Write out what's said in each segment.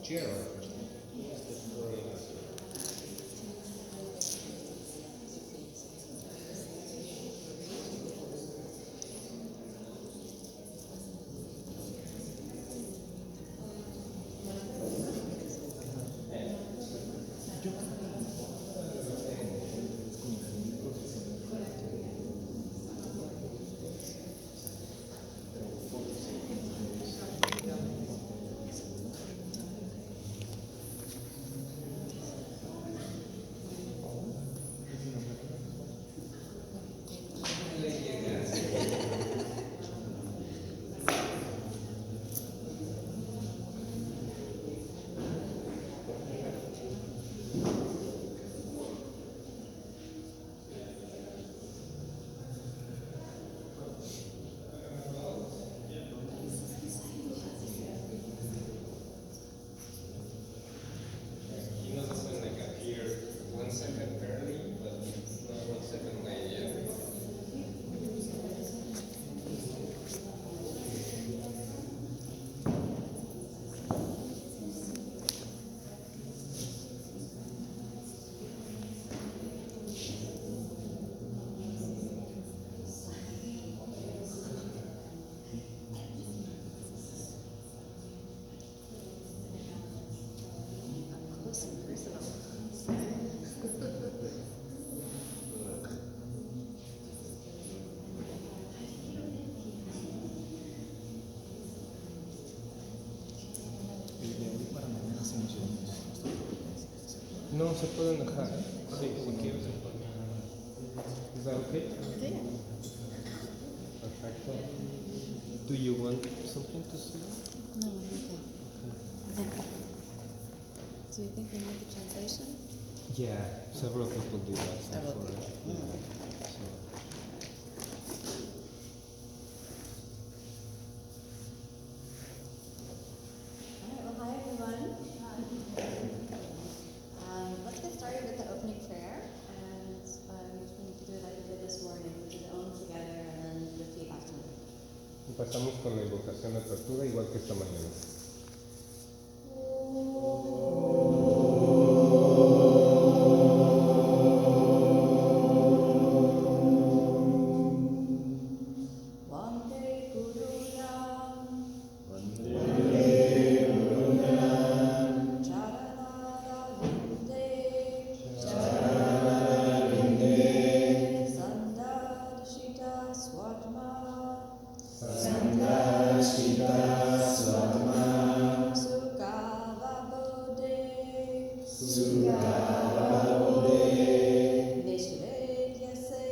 chair. No, se pueden dejar. Sí, si quieres se pueden. ¿Es that okay? Sí. Perfecto. Do you want something to say? No, okay. Do you think we need the translation? Yeah, several people do that. Several before. people. Yeah. So. All right, well, hi everyone. Let's get started with the opening prayer, and we need to do it like we did this morning, which is own together and then the feet after. Empezamos con la invocación de apertura igual que esta mañana. Vande Gurunam Charanaravinde Sandashita Swatma Sukhavabode Nishvedyase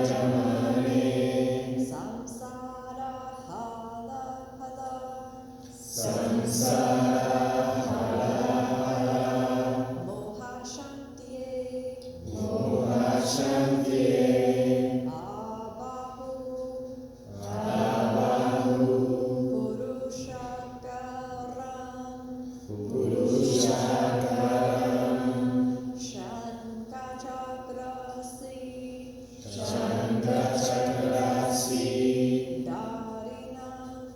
Jangalikayamane Samsara hala hala Moha Shantiye Abahu Purushakaram Shankachakrasi Darinam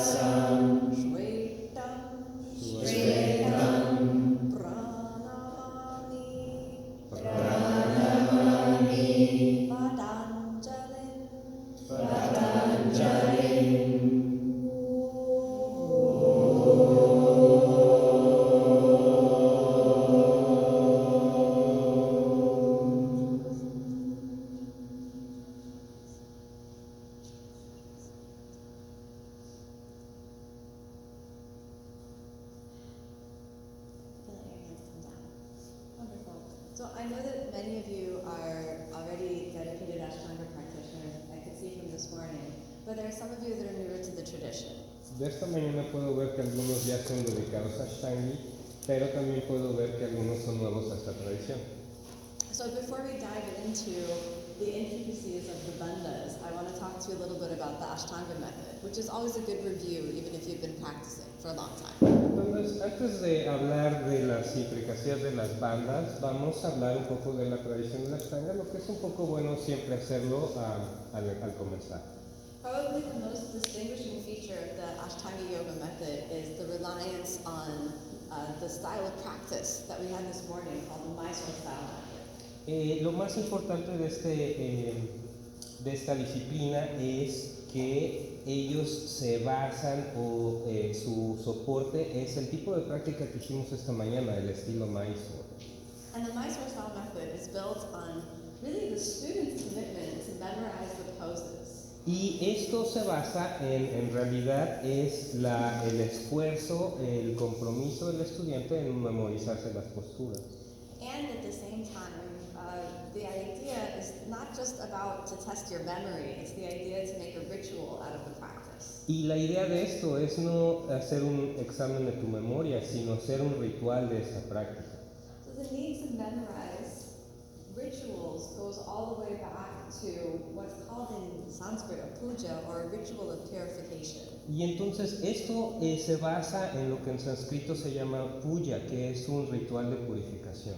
Sahasrashirasam Shvetam Pranamami Patanjalim So I know that many of you are already dedicated Ashtanga practitioners, I could see from this morning, but there are some of you that are newer to the tradition. De esta mañana puedo ver que algunos ya son dedicados a Ashtangi, pero también puedo ver que algunos son nuevos a esta tradición. So before we dive into the intricacies of the bandhas, I want to talk to you a little bit about the Ashtanga method, which is always a good review, even if you've been practicing for a long time. antes de hablar de las intricacias de las bandas, vamos a hablar un poco de la tradición de la Ashtanga, lo que es un poco bueno siempre hacerlo al comenzar. Probably the most distinguishing feature of the Ashtanga Yoga method is the reliance on the style of practice that we had this morning called the Mysore style method. Lo más importante de esta disciplina es que ellos se basan o su soporte es el tipo de práctica que hicimos esta mañana, el estilo Mysore. And the Mysore style method is built on really the student's commitment to memorize the poses. Y esto se basa en realidad es el esfuerzo, el compromiso del estudiante en memorizarse las posturas. And at the same time, the idea is not just about to test your memory, it's the idea to make a ritual out of the practice. Y la idea de esto es no hacer un examen de tu memoria, sino hacer un ritual de esta práctica. So the need to memorize rituals goes all the way back to what's called in Sanskrit a puja, or a ritual of purification. Y entonces esto se basa en lo que en sánscrito se llama puja, que es un ritual de purificación.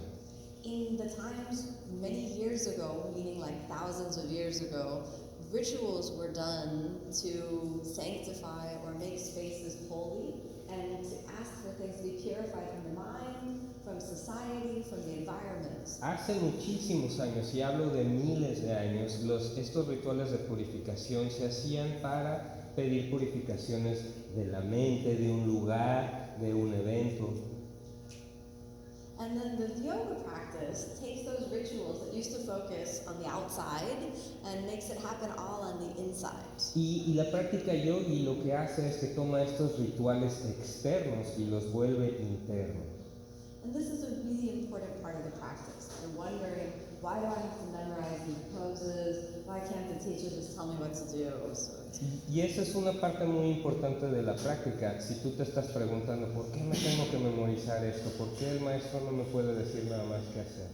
In the times many years ago, meaning like thousands of years ago, rituals were done to sanctify or make spaces holy and to ask for things to be purified from the mind, from society, from the environment. Hace muchísimos años, y hablo de miles de años, estos rituales de purificación se hacían para pedir purificaciones de la mente, de un lugar, de un evento. And then the yoga practice takes those rituals that used to focus on the outside and makes it happen all on the inside. Y la práctica yogi lo que hace es que toma estos rituales externos y los vuelve internos. And this is a really important part of the practice. You're wondering, why do I have to memorize these poses? Why can't the teacher just tell me what to do? Y esa es una parte muy importante de la práctica. Si tú te estás preguntando, ¿por qué me tengo que memorizar esto? ¿Por qué el maestro no me puede decir nada más qué hacer?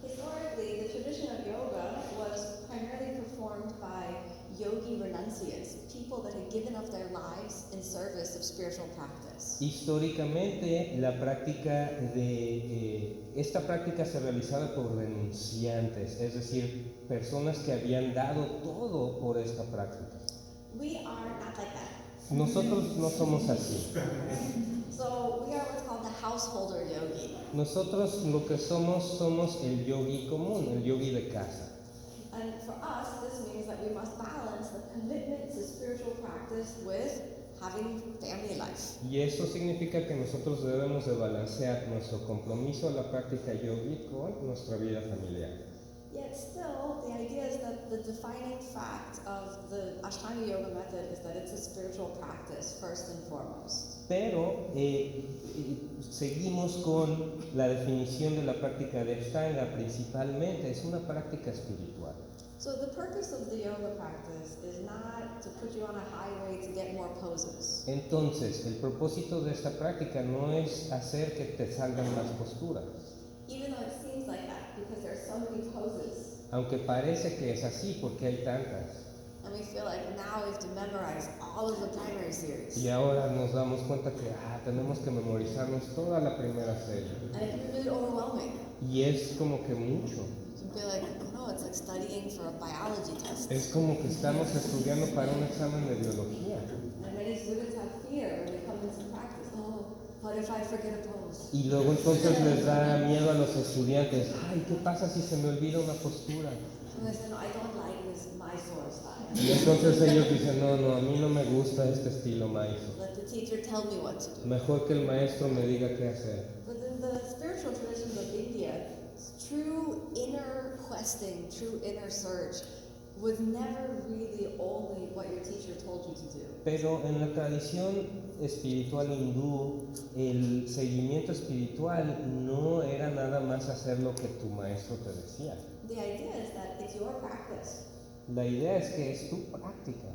Historically, the tradition of yoga was primarily performed by yogi renunciates, people that had given up their lives in service of spiritual practice. Históricamente, esta práctica se realizaba por renunciantes, es decir, personas que habían dado todo por esta práctica. We are not like that. Nosotros no somos así. So we are what's called the householder yogi. Nosotros lo que somos el yogi común, el yogi de casa. And for us, this means that we must balance the commitment to spiritual practice with having family life. Y eso significa que nosotros debemos de balancear nuestro compromiso a la práctica yogi con nuestra vida familiar. Yet still, the idea is that the defining fact of the Ashtanga Yoga method is that it's a spiritual practice first and foremost. Pero seguimos con la definición de la práctica de Ashtanga, principalmente es una práctica espiritual. So the purpose of the yoga practice is not to put you on a highway to get more poses. Entonces, el propósito de esta práctica no es hacer que te salgan más posturas. Even though it seems like that, because there are so many poses. Aunque parece que es así porque hay tantas. And we feel like now we have to memorize all of the primary series. Y ahora nos damos cuenta que tenemos que memorizarnos toda la primera serie. And it can be really overwhelming. Y es como que mucho. You can feel like, oh no, it's like studying for a biology test. Es como que estamos estudiando para un examen de biología. And many students have fear when they come into practice. Oh, what if I forget a pose? Y luego entonces les da miedo a los estudiantes. Ay, ¿qué pasa si se me olvida una postura? And they say, no, I don't like this Mysore style. Y entonces ellos dicen, no, a mí no me gusta este estilo Mysore. Let the teacher tell me what to do. Mejor que el maestro me diga qué hacer. But in the spiritual traditions of India, true inner questing, true inner search was never really only what your teacher told you to do. Pero en la tradición espiritual hindú, el seguimiento espiritual no era nada más hacer lo que tu maestro te decía. The idea is that it's your practice, La idea es que es tu práctica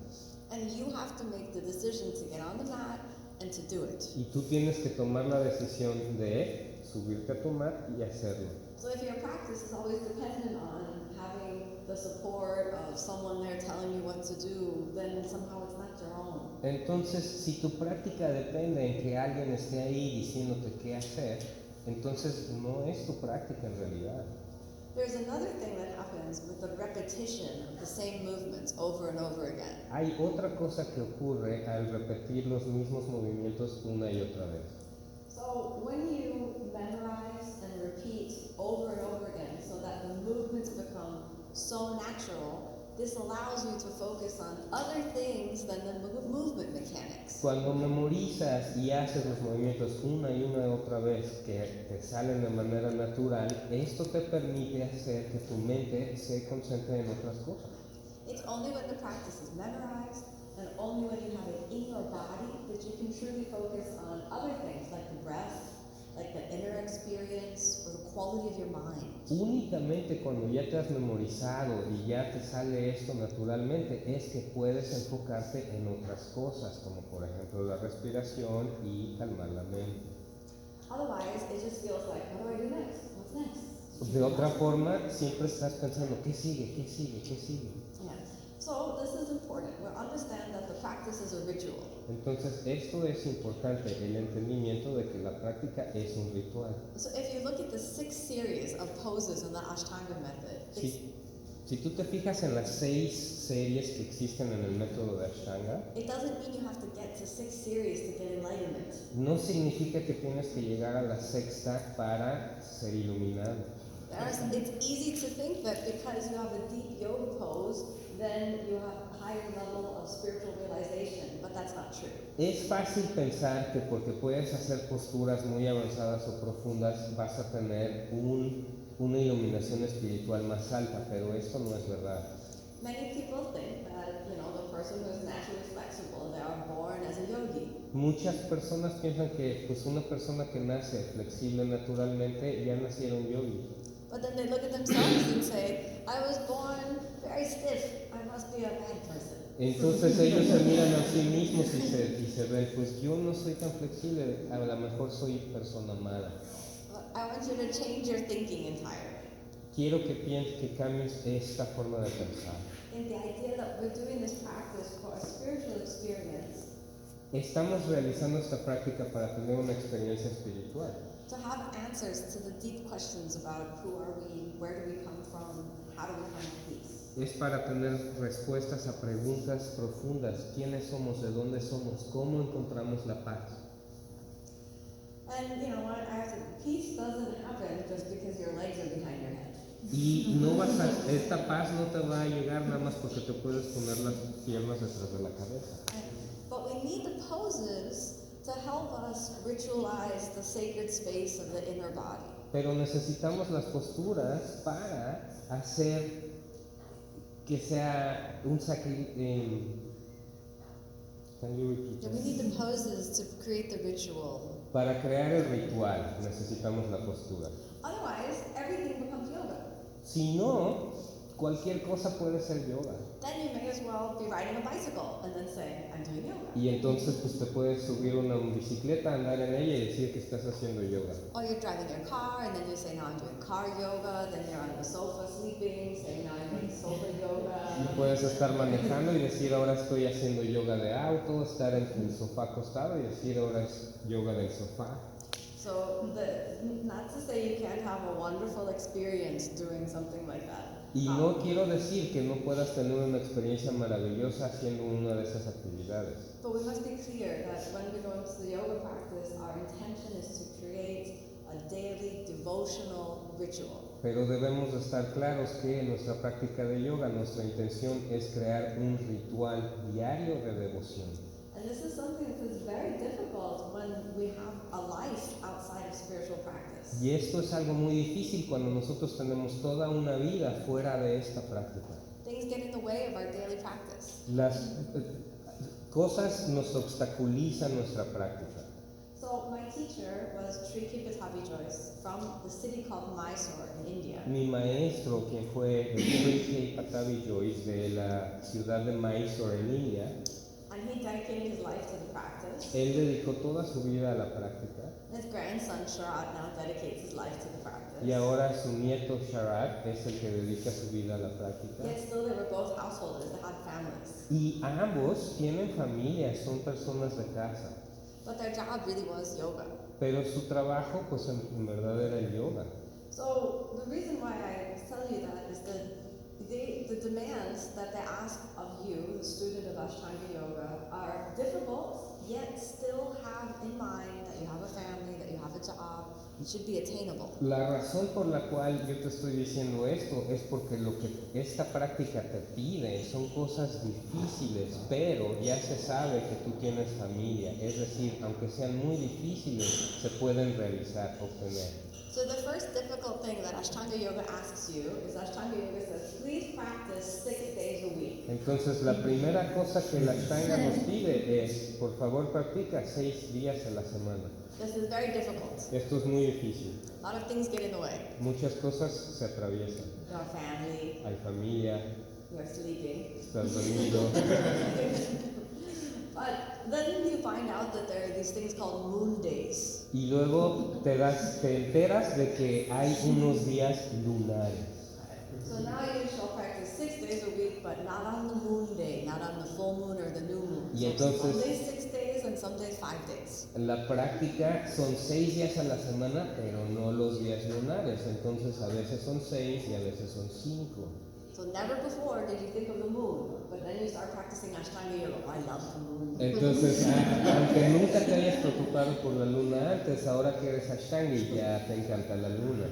and you have to make the decision to get on the mat and to do it. y tú tienes que tomar la decisión de subirte a tu mat y hacerlo. So if your practice is always dependent on having the support of someone there telling you what to do, then somehow it's not your own. Entonces, si tu práctica depende en que alguien esté ahí diciéndote qué hacer, entonces no es tu práctica en realidad. There's another thing that happens with the repetition of the same movements over and over again. Hay otra cosa que ocurre al repetir los mismos movimientos una y otra vez. So when you memorize and repeat over and over again so that the movements become so natural, this allows you to focus on other things than the movement mechanics. Cuando memorizas y haces los movimientos una y una otra vez que te salen de manera natural, esto te permite hacer que tu mente se concentre en otras cosas. It's only when the practice is memorized and only when you have it in your body that you can truly focus on other things like the breath, like the inner experience, or the quality of your mind. Únicamente cuando ya te has memorizado y ya te sale esto naturalmente es que puedes enfocarte en otras cosas, como por ejemplo la respiración y calmar la mente. Otherwise, it just feels like, what do I do next? What's next? De otra forma, siempre estás pensando, ¿qué sigue? ¿Qué sigue? ¿Qué sigue? Yeah. So this is important. We understand that the practice is a ritual. Entonces, esto es importante, el entendimiento de que la práctica es un ritual. So if you look at the 6 series of poses in the Ashtanga method, it's, Si tú te fijas en las 6 series que existen en el método de Ashtanga, it doesn't mean you have to get to 6 series to get enlightenment. no significa que tienes que llegar a la sexta para ser iluminado. It's easy to think that because you have a deep yoga pose, then you have a higher level of spiritual realization, but that's not true. Es fácil pensar que porque puedes hacer posturas muy avanzadas o profundas vas a tener una iluminación espiritual más alta, pero esto no es verdad. Many people think that, the person who is naturally flexible, they are born as a yogi. Muchas personas piensan que pues una persona que nace flexible naturalmente ya nacieron yogis. But then they look at themselves and say, I was born very stiff, I must be a bad person. Entonces ellos se miran a sí mismos y se ven, pues yo no soy tan flexible, a lo mejor soy persona mala. I want you to change your thinking entirely. Quiero que cambies esta forma de pensar. In the idea that we're doing this practice for a spiritual experience, Estamos realizando esta práctica para tener una experiencia espiritual, to have answers to the deep questions about who are we, where do we come from, how do we find peace. es para tener respuestas a preguntas profundas, quiénes somos, de dónde somos, cómo encontramos la paz. And you know what, peace doesn't happen just because your legs are behind your head. Y esta paz no te va a llegar nada más porque te puedes poner las piernas detrás de la cabeza. But we need the poses to help us ritualize the sacred space of the inner body. Pero necesitamos las posturas para hacer que sea un sacrificio. Can you repeat And we that? need the poses to create the ritual. Para crear el ritual necesitamos la postura. Otherwise, everything becomes yoga. Si no, cualquier cosa puede ser yoga. Then you may as well be riding a bicycle and then say, I'm doing yoga. Y entonces pues te puedes subir una bicicleta, andar en ella y decir que estás haciendo yoga. Or you're driving your car and then you say, now I'm doing car yoga. Then you're on the sofa sleeping, saying, now I'm doing sofa Y yoga. puedes estar manejando y decir ahora estoy haciendo yoga de auto, estar en el sofá acostado y decir ahora es yoga del sofá. So, not to say you can't have a wonderful experience doing something like that. Y no quiero decir que no puedas tener una experiencia maravillosa haciendo una de esas actividades. But we must be clear that when we go into the yoga practice, our intention is to create a daily devotional ritual. Pero debemos de estar claros que en nuestra práctica de yoga nuestra intención es crear un ritual diario de devoción. And this is something that is very difficult when we have a life outside of spiritual practice. Y esto es algo muy difícil cuando nosotros tenemos toda una vida fuera de esta práctica. Things get in the way of our daily practice. Las cosas nos obstaculizan nuestra práctica. So my teacher was Sri Kipatabi Joyce from the city called Mysore in India. Mi maestro, quien fue el Sri Patabi Joyce de la ciudad de Mysore en India, And and he dedicated his life to the practice. Él dedicó toda su vida a la práctica. His grandson Sharat now dedicates his life to the practice. Y ahora su nieto Sharat es el que dedica su vida a la práctica. Yet still they were both householders, they had families. Y ambos tienen familias, son personas de casa. But their job really was yoga. Pero su trabajo, pues en verdad era el yoga. So the reason why I tell you that is that the demands that they ask of you, the student of Ashtanga Yoga, are difficult, yet still have in mind that you have a family, that you have a job, it should be attainable. La razón por la cual yo te estoy diciendo esto es porque lo que esta práctica te pide son cosas difíciles, pero ya se sabe que tú tienes familia, es decir, aunque sean muy difíciles, se pueden realizar, obtener. So the first difficult thing that Ashtanga Yoga asks you is Ashtanga Yoga says, please practice 6 days a week. Entonces la primera cosa que la Ashtanga nos pide es, por favor practica 6 días a la semana. This is very difficult. Esto es muy difícil. A lot of things get in the way. Muchas cosas se atraviesan. Your family, Hay familia, you're sleeping. estás dormido. But then you find out that there are these things called moon days. Y luego te enteras de que hay unos días lunares. So now you shall practice 6 days a week, but not on the moon day, not on the full moon or the new moon. Y So entonces- some days 6 days and some days 5 days. La práctica son 6 días a la semana, pero no los días lunares. Entonces a veces son 6 y a veces son 5. So never before did you think of the moon, but then you start practicing Ashtanga Yoga. I love the moon. Entonces, aunque nunca te hayas preocupado por la luna antes, ahora que eres Ashtanga y ya te encanta la luna.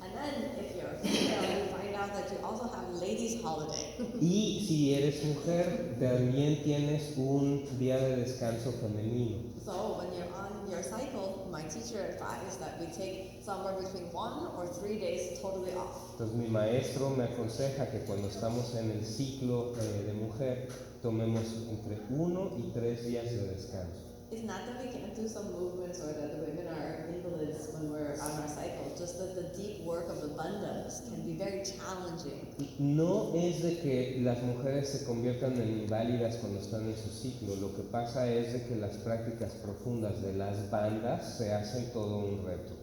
And then if you're female, you find out that you also have ladies' holiday. Y si eres mujer, también tienes un día de descanso femenino. So when you're on your cycle, my teacher advised that we take somewhere between 1 or 3 days totally off. Entonces mi maestro me aconseja que cuando estamos en el ciclo de mujer, tomemos entre 1 y 3 días de descanso. It's not that we can't do some movements or that the women are invalids when we're on our cycle, just that the deep work of the bandhas can be very challenging. No es de que las mujeres se conviertan en inválidas cuando están en su ciclo, lo que pasa es de que las prácticas profundas de las bandas se hacen todo un reto.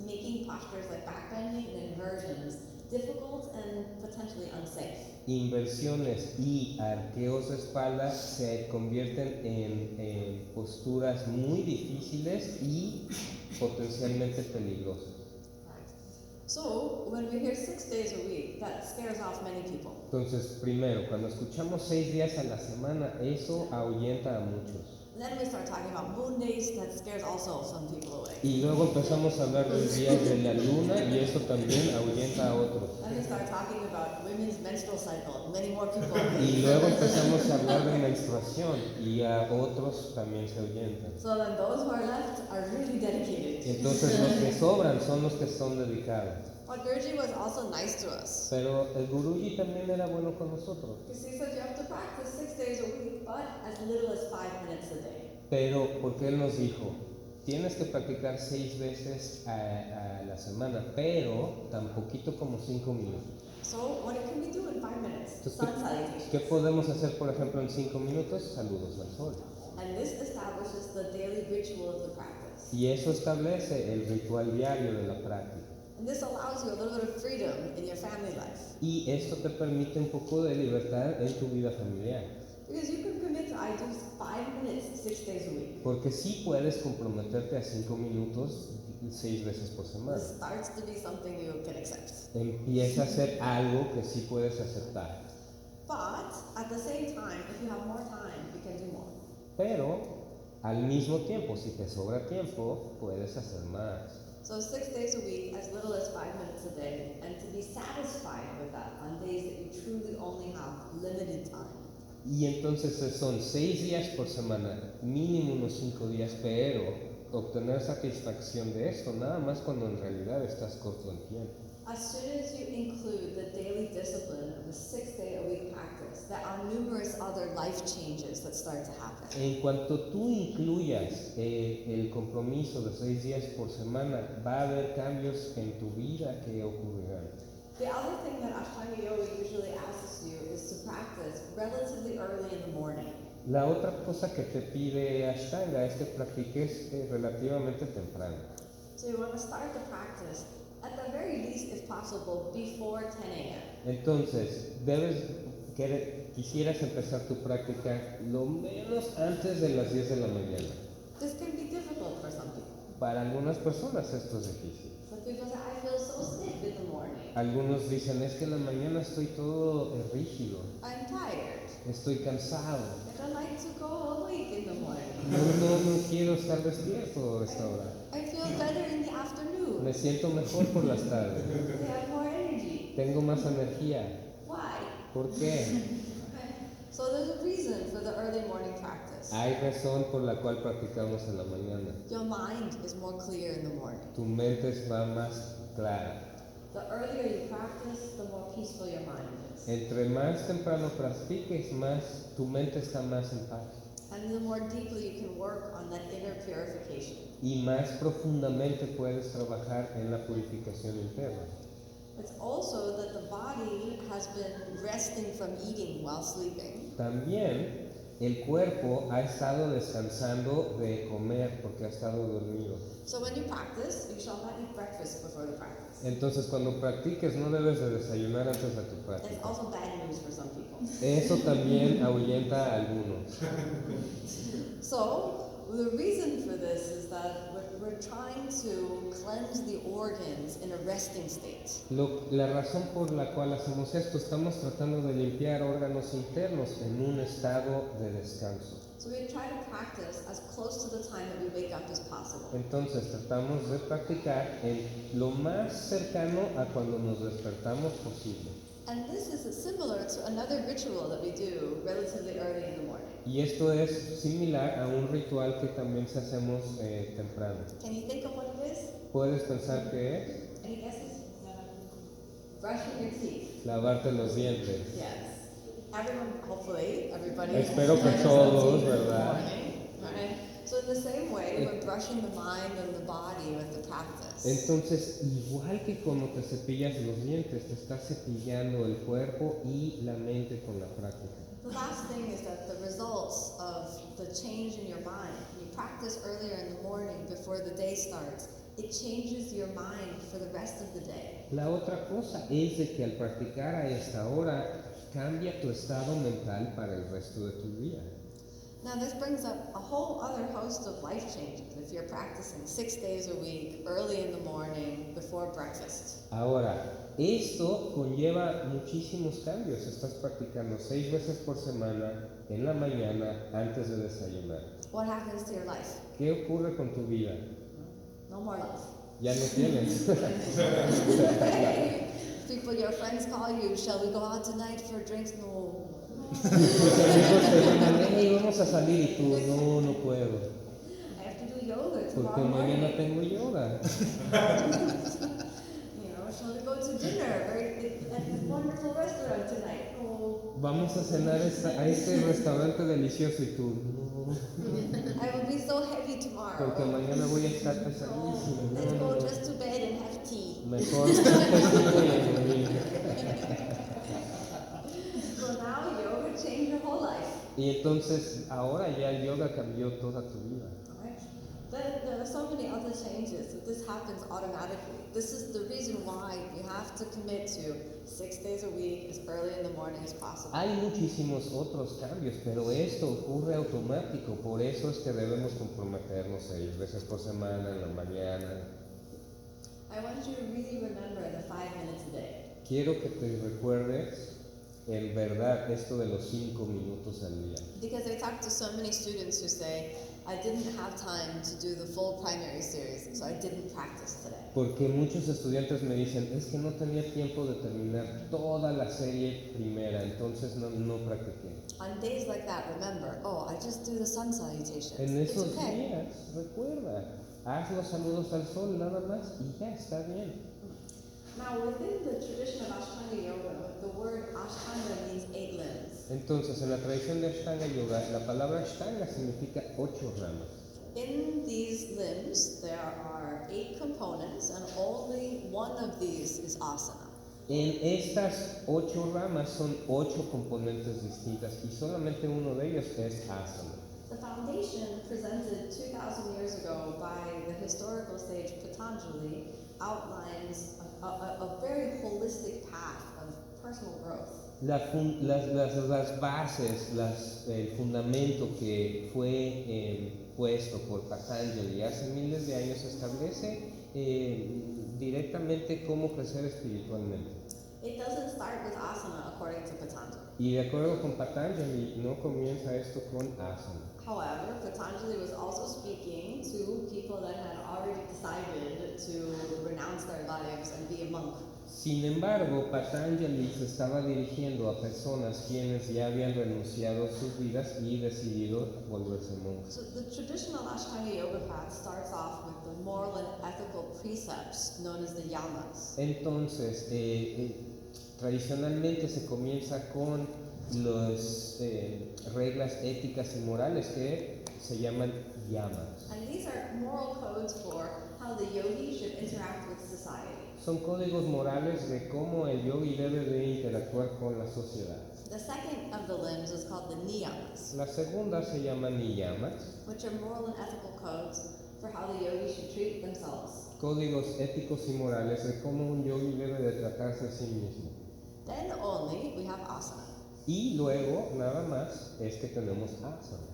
Making postures like back bending and inversions difficult and potentially unsafe. Inversiones y arqueos de espalda se convierten en posturas muy difíciles y potencialmente peligrosas. So when we hear 6 days a week, that scares off many people. Entonces, primero, cuando escuchamos 6 días a la semana, eso ahuyenta a muchos. And then we start talking about moon days, that scares also some people away. Y luego empezamos a hablar de los días de la luna y eso también ahuyenta a otros. Then we start talking about women's menstrual cycle, many more people. Y luego empezamos a hablar de menstruación y a otros también se ahuyentan. So then those who are left are really dedicated. Entonces los que sobran son los que son dedicados. But Guruji was also nice to us. Pero el Guruji también era bueno con nosotros. Because he said you have to practice 6 days a week, but as little as 5 minutes a day. Pero porque él nos dijo, tienes que practicar 6 veces a la semana, pero tan poquito como 5 minutos. So what can we do in 5 minutes? Entonces, Sun salutation. ¿qué podemos hacer, por ejemplo, en 5 minutos? Saludos al sol. And this establishes the daily ritual of the practice. Y eso establece el ritual diario de la práctica. And this allows you a little bit of freedom in your family life. Y esto te permite un poco de libertad en tu vida familiar. Because you can commit to, I do 5 minutes 6 days a week. Porque sí puedes comprometerte a 5 minutos 6 veces por semana. This starts to be something you can accept. Empieza a ser algo que sí puedes aceptar. But at the same time, if you have more time, you can do more. Pero al mismo tiempo, si te sobra tiempo, puedes hacer más. So 6 days a week, as little as 5 minutes a day, and to be satisfied with that on days that you truly only have limited time. Y entonces son 6 días por semana, mínimo unos 5 días, pero obtener satisfacción de esto nada más cuando en realidad estás corto en tiempo. As soon as you include the daily discipline of a 6 day a week practice, there are numerous other life changes that start to happen. En cuanto tú incluyas el compromiso de 6 días por semana, va a haber cambios en tu vida que ocurrirán. The other thing that Ashtanga Yoga usually asks you is to practice relatively early in the morning. La otra cosa que te pide Ashtanga es que practiques relativamente temprano. So you want to start the practice at the very least, if possible, before 10 a.m. Entonces, quisieras empezar tu práctica lo menos antes de las 10 de la mañana. This can be difficult for some people. Para algunas personas esto es difícil. Some people say, I feel so stiff in the morning. Algunos dicen, es que en la mañana estoy todo rígido, I'm tired. estoy cansado, I don't like to go awake in the morning. no quiero estar despierto a esta hora. I feel better in the afternoon. Me siento mejor por las tardes, They have more energy. tengo más energía. Why? ¿Por qué? So there's a reason for the early morning practice. Hay razón por la cual practicamos en la mañana. Your mind is more clear in the morning. Tu mente va más clara. The earlier you practice, the more peaceful your mind is. Entre más temprano practiques, más tu mente está más en paz. And the more deeply you can work on that inner purification. Y más profundamente puedes trabajar en la purificación interna. It's also that the body has been resting from eating while sleeping. También el cuerpo ha estado descansando de comer porque ha estado dormido. So when you practice, you shall not eat breakfast before the practice. Entonces cuando practiques no debes de desayunar antes de tu It's práctica. also bad news for some people. Eso también ahuyenta a algunos. So the reason for this is that we're trying to cleanse the organs in a resting state. La razón por la cual hacemos esto, estamos tratando de limpiar órganos internos en un estado de descanso. So we try to practice as close to the time that we wake up as possible. Entonces tratamos de practicar en lo más cercano a cuando nos despertamos posible. And this is similar to another ritual that we do relatively early in the morning. Y esto es similar a un ritual que también se hacemos temprano. Can you think of what it is? ¿Puedes pensar que es? Any guesses? Brushing your teeth. Lavarte los dientes. Yes. Everyone, hopefully, everybody. Espero que brushes todos, their teeth in the ¿verdad? morning, right? So in the same way, we're brushing the mind and the body with the practice. Entonces, igual que cuando te cepillas los dientes, te estás cepillando el cuerpo y la mente con la práctica. The last thing is that the results of the change in your mind, when you practice earlier in the morning before the day starts, it changes your mind for the rest of the day. La otra cosa es de que al practicar a esta hora, cambia tu estado mental para el resto de tu día. Now this brings up a whole other host of life changes if you're practicing 6 days a week, early in the morning, before breakfast. Ahora, esto conlleva muchísimos cambios. Estás practicando 6 veces por semana, en la mañana, antes de desayunar. What happens to your life? ¿Qué ocurre con tu vida? No more life. Ya no tienes. People, your friends call you, shall we go out tonight for drinks? No. Tus amigos te llaman, hey, vamos a salir y tú, no puedo. I have to do yoga Porque tomorrow mañana morning. tengo yoga. You know, shall we go to dinner at this wonderful restaurant tonight? No. Vamos a cenar a este restaurante delicioso y tú, no. I will be so heavy tomorrow. Porque mañana voy a estar pesadísimo. Let's No, go no. just to bed and have tea. Mejor un tecito y a dormir. So now yoga changed your whole life. Y entonces ahora ya el yoga cambió toda tu vida. Alright? There are so many other changes that this happens automatically. This is the reason why you have to commit to 6 days a week as early in the morning as possible. Hay muchísimos otros cambios, pero esto ocurre automático, por eso es que debemos comprometernos 6 veces por semana, en la mañana. I want you to really remember the 5 minutes a day. Quiero que te recuerdes en verdad esto de los 5 minutos al día. Because I talk to so many students who say, I didn't have time to do the full primary series, so I didn't practice today. Porque muchos estudiantes me dicen, es que no tenía tiempo de terminar toda la serie primera, entonces no practiqué. On days like that, remember, oh, I just do the sun salutations. En It's esos okay. días, recuerda, haz los saludos al sol nada más y ya está bien. Now, within the tradition of Ashtanga Yoga, the word Ashtanga means 8 limbs. Entonces, en la tradición de Ashtanga Yoga, la palabra Ashtanga significa 8 ramas. In these limbs, there are 8 components, and only one of these is asana. En estas 8 ramas son 8 componentes distintas y solamente uno de ellos es asana. The foundation presented 2,000 years ago by the historical sage Patanjali outlines a very holistic path of personal growth. Las bases, el fundamento que fue puesto por Patanjali hace miles de años establece directamente cómo crecer espiritualmente. It doesn't start with asana according to Patanjali. Y de acuerdo con Patanjali, no comienza esto con asana. However, Patanjali was also speaking to people that had already decided to renounce their lives and be a monk. Sin embargo, Patanjali se estaba dirigiendo a personas quienes ya habían renunciado a sus vidas y decidido volverse monjes. So the traditional Ashtanga Yoga path starts off with the moral and ethical precepts known as the yamas. Entonces, tradicionalmente se comienza con las reglas éticas y morales que se llaman yamas. And these are moral codes for how the yogi should interact with society. Son códigos morales de cómo el yogi debe de interactuar con la sociedad. The second of the limbs is called the niyamas, La segunda se llama niyamas, which are moral and ethical codes for how the yogi should treat themselves. códigos éticos y morales de cómo un yogi debe de tratarse a sí mismo. Then only we have asana. Y luego, nada más, es que tenemos asana.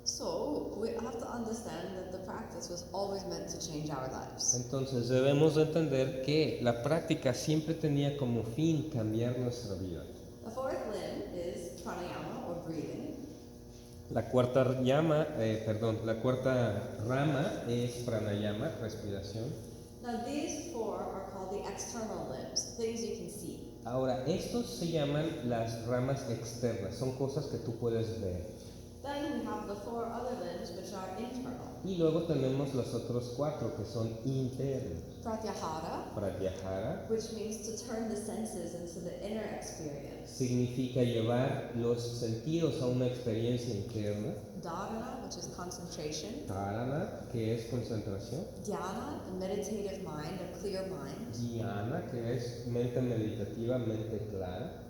So we have to understand that the practice was always meant to change our lives. Entonces debemos de entender que la práctica siempre tenía como fin cambiar nuestra vida. The fourth limb is pranayama or breathing. La cuarta rama es pranayama, respiración. Now these four are called the external limbs, things you can see. Ahora, estos se llaman las ramas externas, son cosas que tú puedes ver. Then we have the four other limbs which are internal. Y luego tenemos los otros 4 que son internos. Pratyahara, Pratyahara which means to turn the senses into the inner experience. significa llevar los sentidos a una experiencia interna. Dharana, which is concentration. Dharana, que es concentración. Dhyana, a meditative mind, a clear mind. Dhyana, que es mente meditativa, mente clara.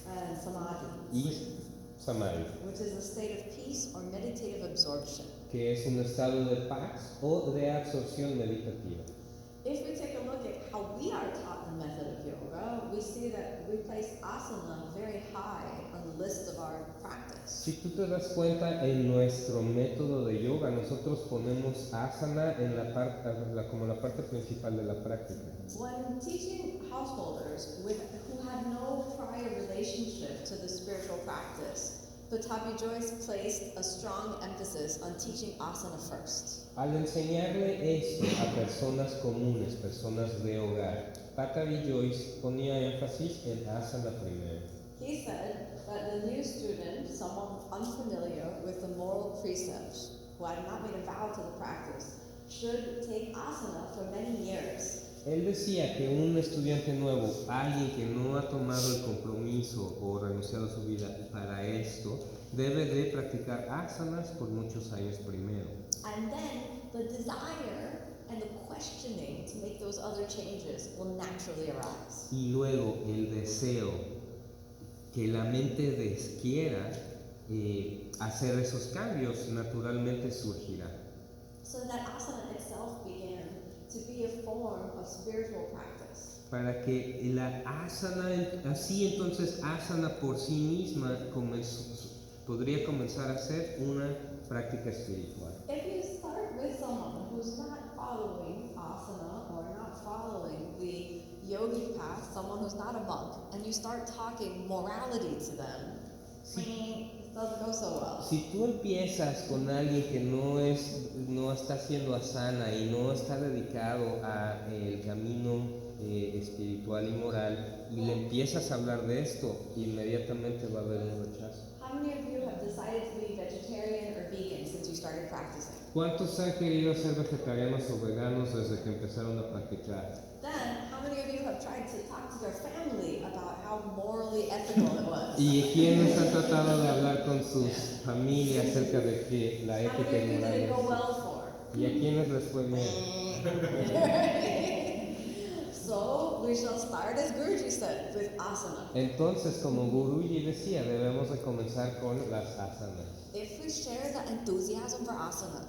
Yeah. And samadhi, Y samadhi, which is a state of peace or meditative absorption. que es un estado de paz o de absorción meditativa. If we take a look at how we are taught the method of yoga, we see that we place asana very high on the list of our practice. Si tú te das cuenta, en nuestro método de yoga, nosotros ponemos asana en como la parte principal de la práctica. When teaching householders who had no prior relationship to the spiritual practice, Pattabhi Jois placed a strong emphasis on teaching asana first. Al enseñarle esto a personas comunes, personas de hogar, Pattabhi Jois ponía énfasis en asana primero. He said that the new student, someone unfamiliar with the moral precepts, who had not made a vow to the practice, should take asana for many years. Él decía que un estudiante nuevo, alguien que no ha tomado el compromiso o renunciado a su vida para esto, debe de practicar asanas por muchos años primero. And then the desire and the questioning to make those other changes will naturally arise. Y luego el deseo que la mente quiera hacer esos cambios naturalmente surgirá. So that asana itself began to be a form of spiritual practice. Para que la asana, así entonces asana por sí misma podría comenzar a ser una práctica espiritual. If you start with someone who's not following asana or not following the yogic path, someone who's not a monk, and you start talking morality to them, it doesn't go so well. Si tú empiezas con alguien que no está haciendo asana y no está dedicado a el camino espiritual y moral y le empiezas a hablar de esto, inmediatamente va a haber un rechazo. How many of you have decided to be vegetarian or vegan since you started practicing? ¿Cuántos han querido ser vegetarianos o veganos desde que empezaron a practicar? Then, how many of you have tried to talk to your family about how morally ethical it was? ¿Y quiénes han tratado de hablar con sus familias acerca de que la How ética many y of you did it go moral well for? es? ¿Y a quiénes les fue bien? So we shall start, as Guruji said, with asana. Entonces, como Guruji decía, debemos de comenzar con las asanas. If we share the enthusiasm for asana,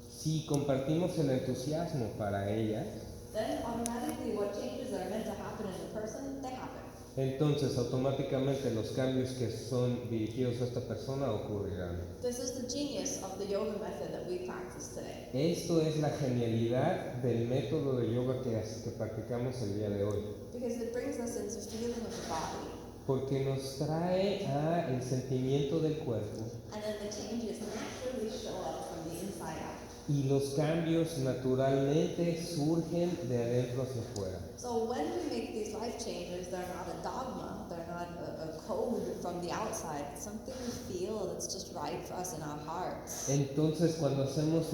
Si compartimos el entusiasmo para ellas, then automatically what changes are meant to happen in the person, they happen. entonces automáticamente los cambios que son dirigidos a esta persona ocurrirán. This is the genius of the yoga method that we practice today. Esto es la genialidad del método de yoga que practicamos el día de hoy, Because it brings us into feeling of the body. porque nos trae a el sentimiento del cuerpo And then the changes naturally show up from the inside out. y los cambios naturalmente surgen de adentro hacia afuera. So when we make these life changes, they're not a dogma, they're not a code from the outside. It's something we feel that's just right for us in our hearts. Entonces, cuando hacemos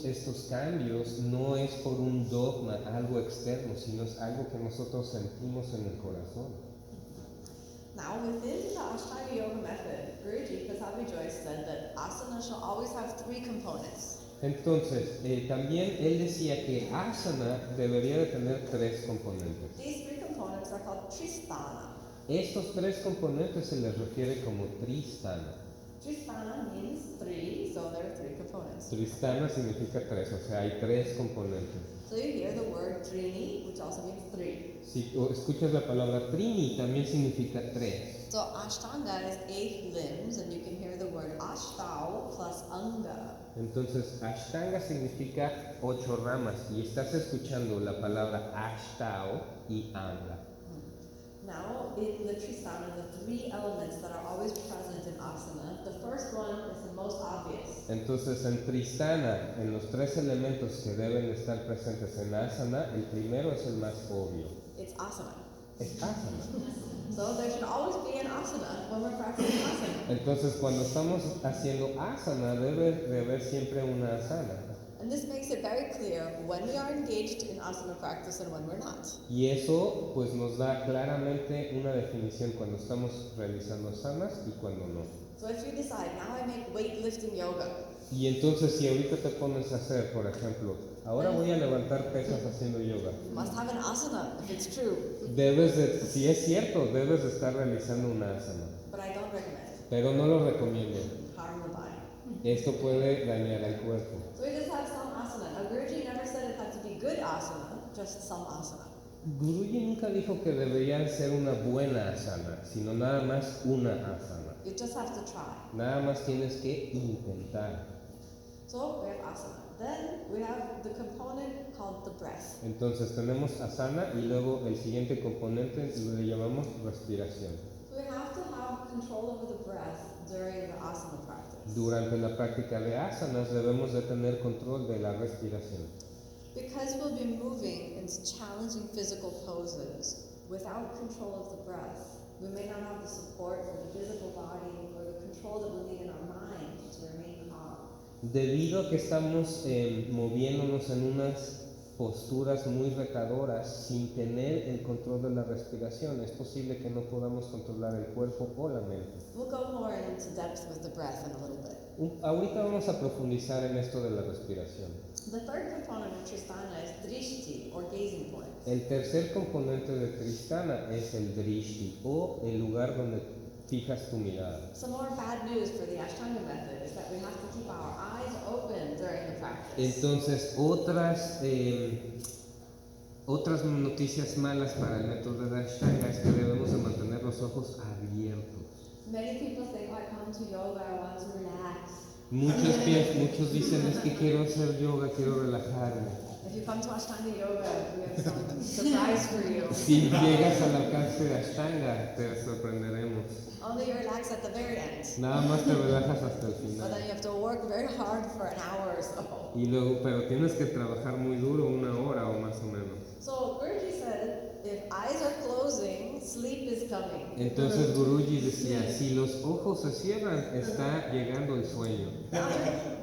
estos cambios, no es por un dogma, algo externo, sino es algo que nosotros sentimos en el corazón. Now, within the Ashtanga Yoga method, Guruji Pattabhi Jois said that asana shall always have three components. Entonces, también él decía que asana debería de tener tres componentes. These three components are called Tristana. Estos tres componentes se les refiere como Tristana. Tristana means three, so there are three components. Tristana significa tres, o sea, hay tres componentes. So you hear the word Trini, which also means three. Si escuchas la palabra Trini, también significa tres. So Ashtanga is 8 limbs, and you can hear the word Ashtau plus Anga. Entonces, Ashtanga significa 8 ramas y estás escuchando la palabra Ashtao y Anga. Now, in the Tristana, the three elements that are always present in asana, the first one is the most obvious. Entonces, en Tristana, en los tres elementos que deben estar presentes en Asana, el primero es el más obvio. It's asana. Es Asana. So there should always be an asana when we're practicing asana. Entonces, cuando estamos haciendo Asana, debe de haber siempre una Asana. And this makes it very clear when we are engaged in asana practice and when we're not. Y eso pues nos da claramente una definición cuando estamos realizando asanas y cuando no. So if you decide, now I make weightlifting yoga, Y entonces si ahorita te pones a hacer, por ejemplo, ahora voy a levantar pesas haciendo yoga, you must have an asana if it's true, debes de, si es cierto, debes de estar realizando una asana, but I don't recommend it. pero no lo recomiendo. Harm the body. Esto puede dañar al cuerpo. So we just have some asana. Now Guruji never said it had to be good asana, just some asana. Guruji nunca dijo que debería ser una buena asana, sino nada más una asana. You just have to try. Nada más tienes que intentar. So we have asana. Then we have the component called the breath. Entonces tenemos asana y luego el siguiente componente le llamamos respiración. So we have to have control over the breath during the asana practice. Durante la práctica de asanas debemos de tener control de la respiración. Because we'll be moving in challenging physical poses without control of the breath, we may not have the support for the physical body or the control that we'll need in our mind to remain calm. Debido a que estamos moviéndonos en unas posturas muy retadoras sin tener el control de la respiración, es posible que no podamos controlar el cuerpo o la mente. We'll go more into depth with the breath in a little bit. Ahorita vamos a profundizar en esto de la respiración. The third component of Tristana is drishti, or gazing point. El tercer componente de Tristana es el drishti, o el lugar donde fijas tu mirada. Some more bad news for the Ashtanga method is that we have to keep our eyes open during the practice. Entonces, otras noticias malas para el método de Ashtanga es que debemos de mantener los ojos abiertos. Many people think, oh, I come to yoga, I want to relax. Muchos dicen, es que quiero hacer yoga, quiero relajarme. If you come to Ashtanga yoga, we have some surprise for you. Si llegas al alcance de Ashtanga, te sorprenderemos. Only you relax at the very end. Nada más te relajas hasta el But then final. you have to work very hard for an hour or so. Y luego, pero tienes que trabajar muy duro, 1 hora o más o menos. So Guruji said, if eyes are closing, sleep is coming. Entonces Guruji decía, si los ojos se cierran, está llegando el sueño. Now,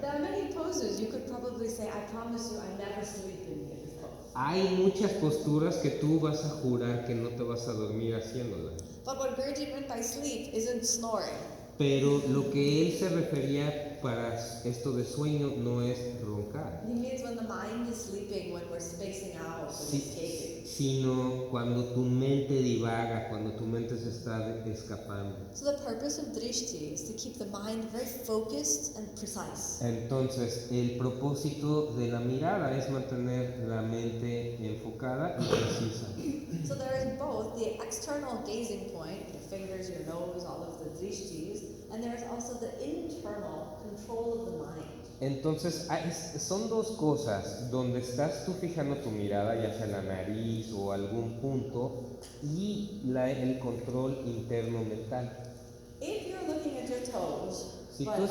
there are many poses. You could probably say, I promise you, I never sleep in this pose. Hay muchas posturas que tú vas a jurar que no te vas a dormir haciéndolas. But what Guruji meant by sleep isn't snoring. Pero lo que él se refería para esto de sueño no es roncar, He means when the mind is sleeping, when we're spacing out and escaping. sino cuando tu mente divaga, cuando tu mente se está escapando. So the purpose of drishti is to keep the mind very focused and precise. Entonces, el propósito de la mirada es mantener la mente enfocada y precisa. So there is both the external gazing point, your fingers, your nose, all of the drishtis, and there's also the internal control of the mind. Entonces, son dos cosas donde estás tú fijando tu mirada, ya sea en la nariz o algún punto, y el control interno mental. If you're looking at your toes, Si but tú,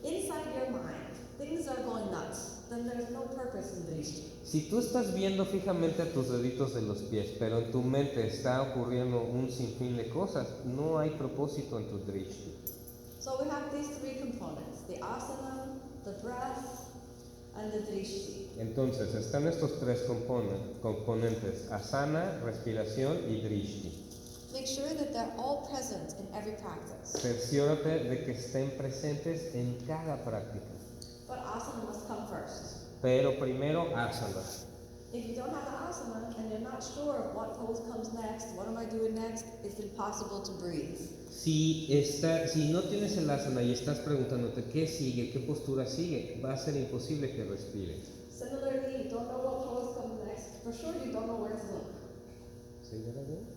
inside your mind, things are going nuts, then there's no purpose in drishti. si tú estás viendo fijamente a tus deditos de los pies, pero en tu mente está ocurriendo un sinfín de cosas, no hay propósito en tu drishti. So we have these three components, the asana, the breath, and the drishti. Entonces, están estos tres componentes, asana, respiración y drishti. Make sure that they're all present in every practice. Cerciórate de que estén presentes en cada práctica. But asana must come first. Pero primero, asana. If you don't have the asana and you're not sure what pose comes next, what am I doing next, it's impossible to breathe. Si no tienes el asana y estás preguntándote qué sigue, qué postura sigue, va a ser imposible que respires. Similarly, you don't know what pose comes next. For sure, you don't know where to look.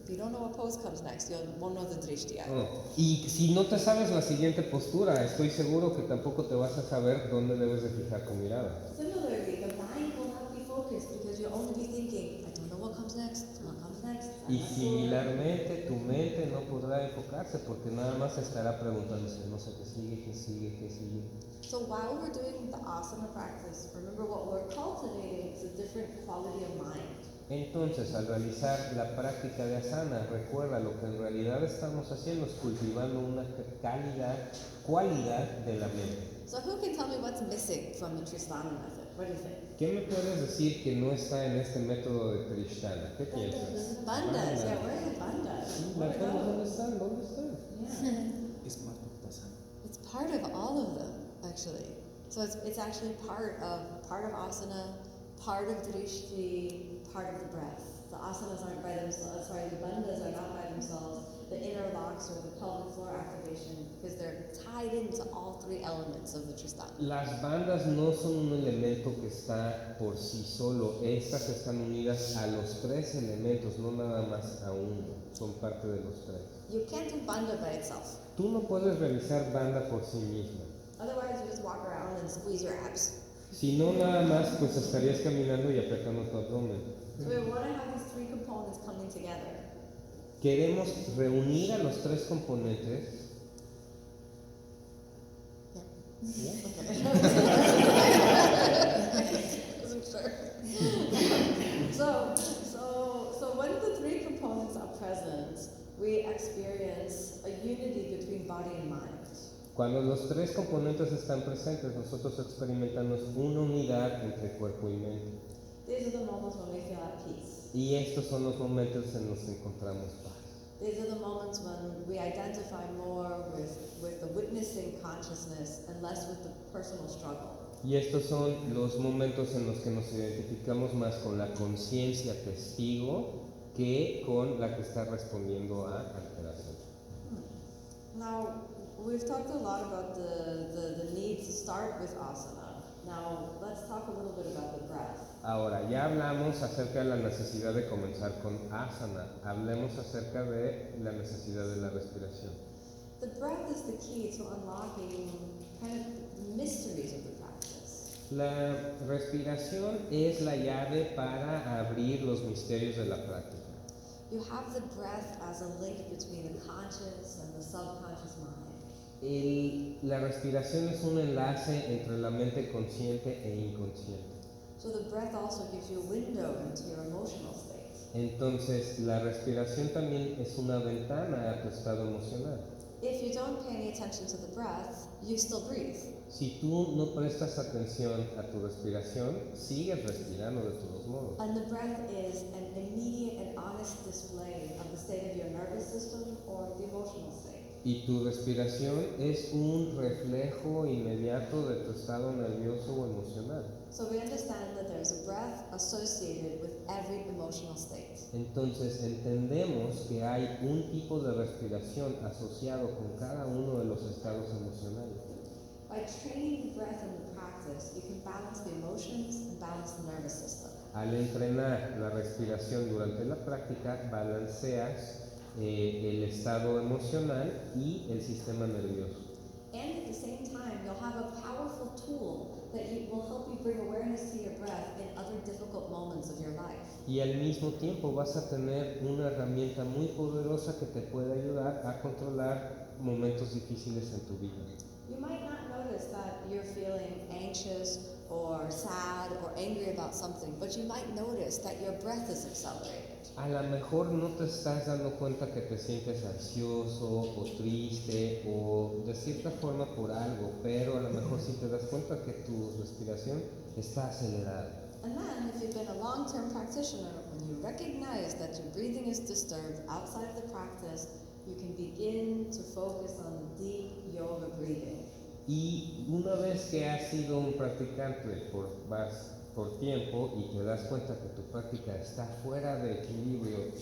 If you don't know what pose comes next, you won't know the drishti either. Y si no te sabes la siguiente postura, estoy seguro que tampoco te vas a saber dónde debes de fijar tu mirada. Similarly, the mind will not be focused because you'll only be thinking, I don't know what comes next, what comes next. Y similarmente tu mente no podrá enfocarse porque nada más estará preguntándose, no sé qué sigue, qué sigue, qué sigue. So while we're doing the asana practice, remember what we're cultivating is a different quality of mind. Entonces, al realizar la práctica de asana, recuerda lo que en realidad estamos haciendo es cultivando una cualidad de la mente. So who can tell me what's missing from the Tristana method? What do you think? ¿Qué me puedes decir que no está en este método de Tristana? ¿Qué piensas? Bandhas, yeah, where are the bandhas? Sí, Where las are bandas, ¿dónde those? están? ¿Dónde están? Yeah. Es parte de asana. It's part of all of them, actually. So it's actually part of asana, part of drishti, part of the breath. The asanas aren't by themselves, sorry, the bandhas are not by themselves. The interlocks or the pelvic floor activation, because they're tied into all three elements of the Tristana. Las bandas no son un elemento que está por sí solo, estas están unidas a los tres elementos, no nada más a uno, son parte de los tres. You can't do bandha by itself. Tú no puedes realizar banda por sí misma. Otherwise, you just walk around and squeeze your abs. Si no, nada más, pues estarías caminando y apretando tu abdomen. So we want to have these three components coming together. Queremos reunir a los tres componentes. Wasn't sure. So when the three components are present, we experience a unity between body and mind. Cuando los tres componentes están presentes, nosotros experimentamos una unidad entre cuerpo y mente. These are the moments when we feel at peace. Y estos son los momentos en los que encontramos paz. These are the moments when we identify more with the witnessing consciousness and less with the personal struggle. Y estos son los momentos en los que nos identificamos más con la conciencia testigo que con la que está respondiendo a alteración. Now, we've talked a lot about the need to start with asana. Now, let's talk a little bit about the breath. Ahora, ya hablamos acerca de la necesidad de comenzar con asana. Hablemos acerca de la necesidad de la respiración. The breath is the key to unlocking kind of mysteries of the practice. La respiración es la llave para abrir los misterios de la práctica. You have the breath as a link between the conscious and the subconscious mind. La respiración es un enlace entre la mente consciente e inconsciente. So the breath also gives you a window into your emotional state. Entonces, la respiración también es una ventana a tu estado emocional. If you don't pay any attention to the breath, you still breathe. Si tú no prestas atención a tu respiración, sigues respirando de todos modos. And the breath is an immediate and honest display of the state of your nervous system or the emotional state. Y tu respiración es un reflejo inmediato de tu estado nervioso o emocional. So we understand that there's a breath associated with every emotional state. Entonces entendemos que hay un tipo de respiración asociado con cada uno de los estados emocionales. By training the breath in the practice, you can balance the emotions and balance the nervous system. Al entrenar la respiración durante la práctica, balanceas el estado emocional y el sistema nervioso. And at the same time, you'll have a powerful tool that will help you bring awareness to your breath in other difficult moments of your life. Y al mismo tiempo vas a tener una herramienta muy poderosa que te puede ayudar a controlar momentos difíciles en tu vida. You might not notice that you're feeling anxious or sad or angry about something, but you might notice that your breath is accelerated. A lo mejor no te estás dando cuenta que te sientes ansioso o triste o de cierta forma por algo, pero a lo mejor sí te das cuenta que tu respiración está acelerada. And then, if you've been a long-term practitioner, when you recognize that your breathing is disturbed outside of the practice, you can begin to focus on the deep yoga breathing. Y una vez que has sido un practicante por tiempo y te das cuenta que tu práctica está fuera de equilibrio,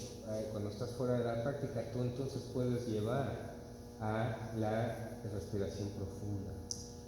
cuando estás fuera de la práctica, tú entonces puedes llevar a la respiración profunda.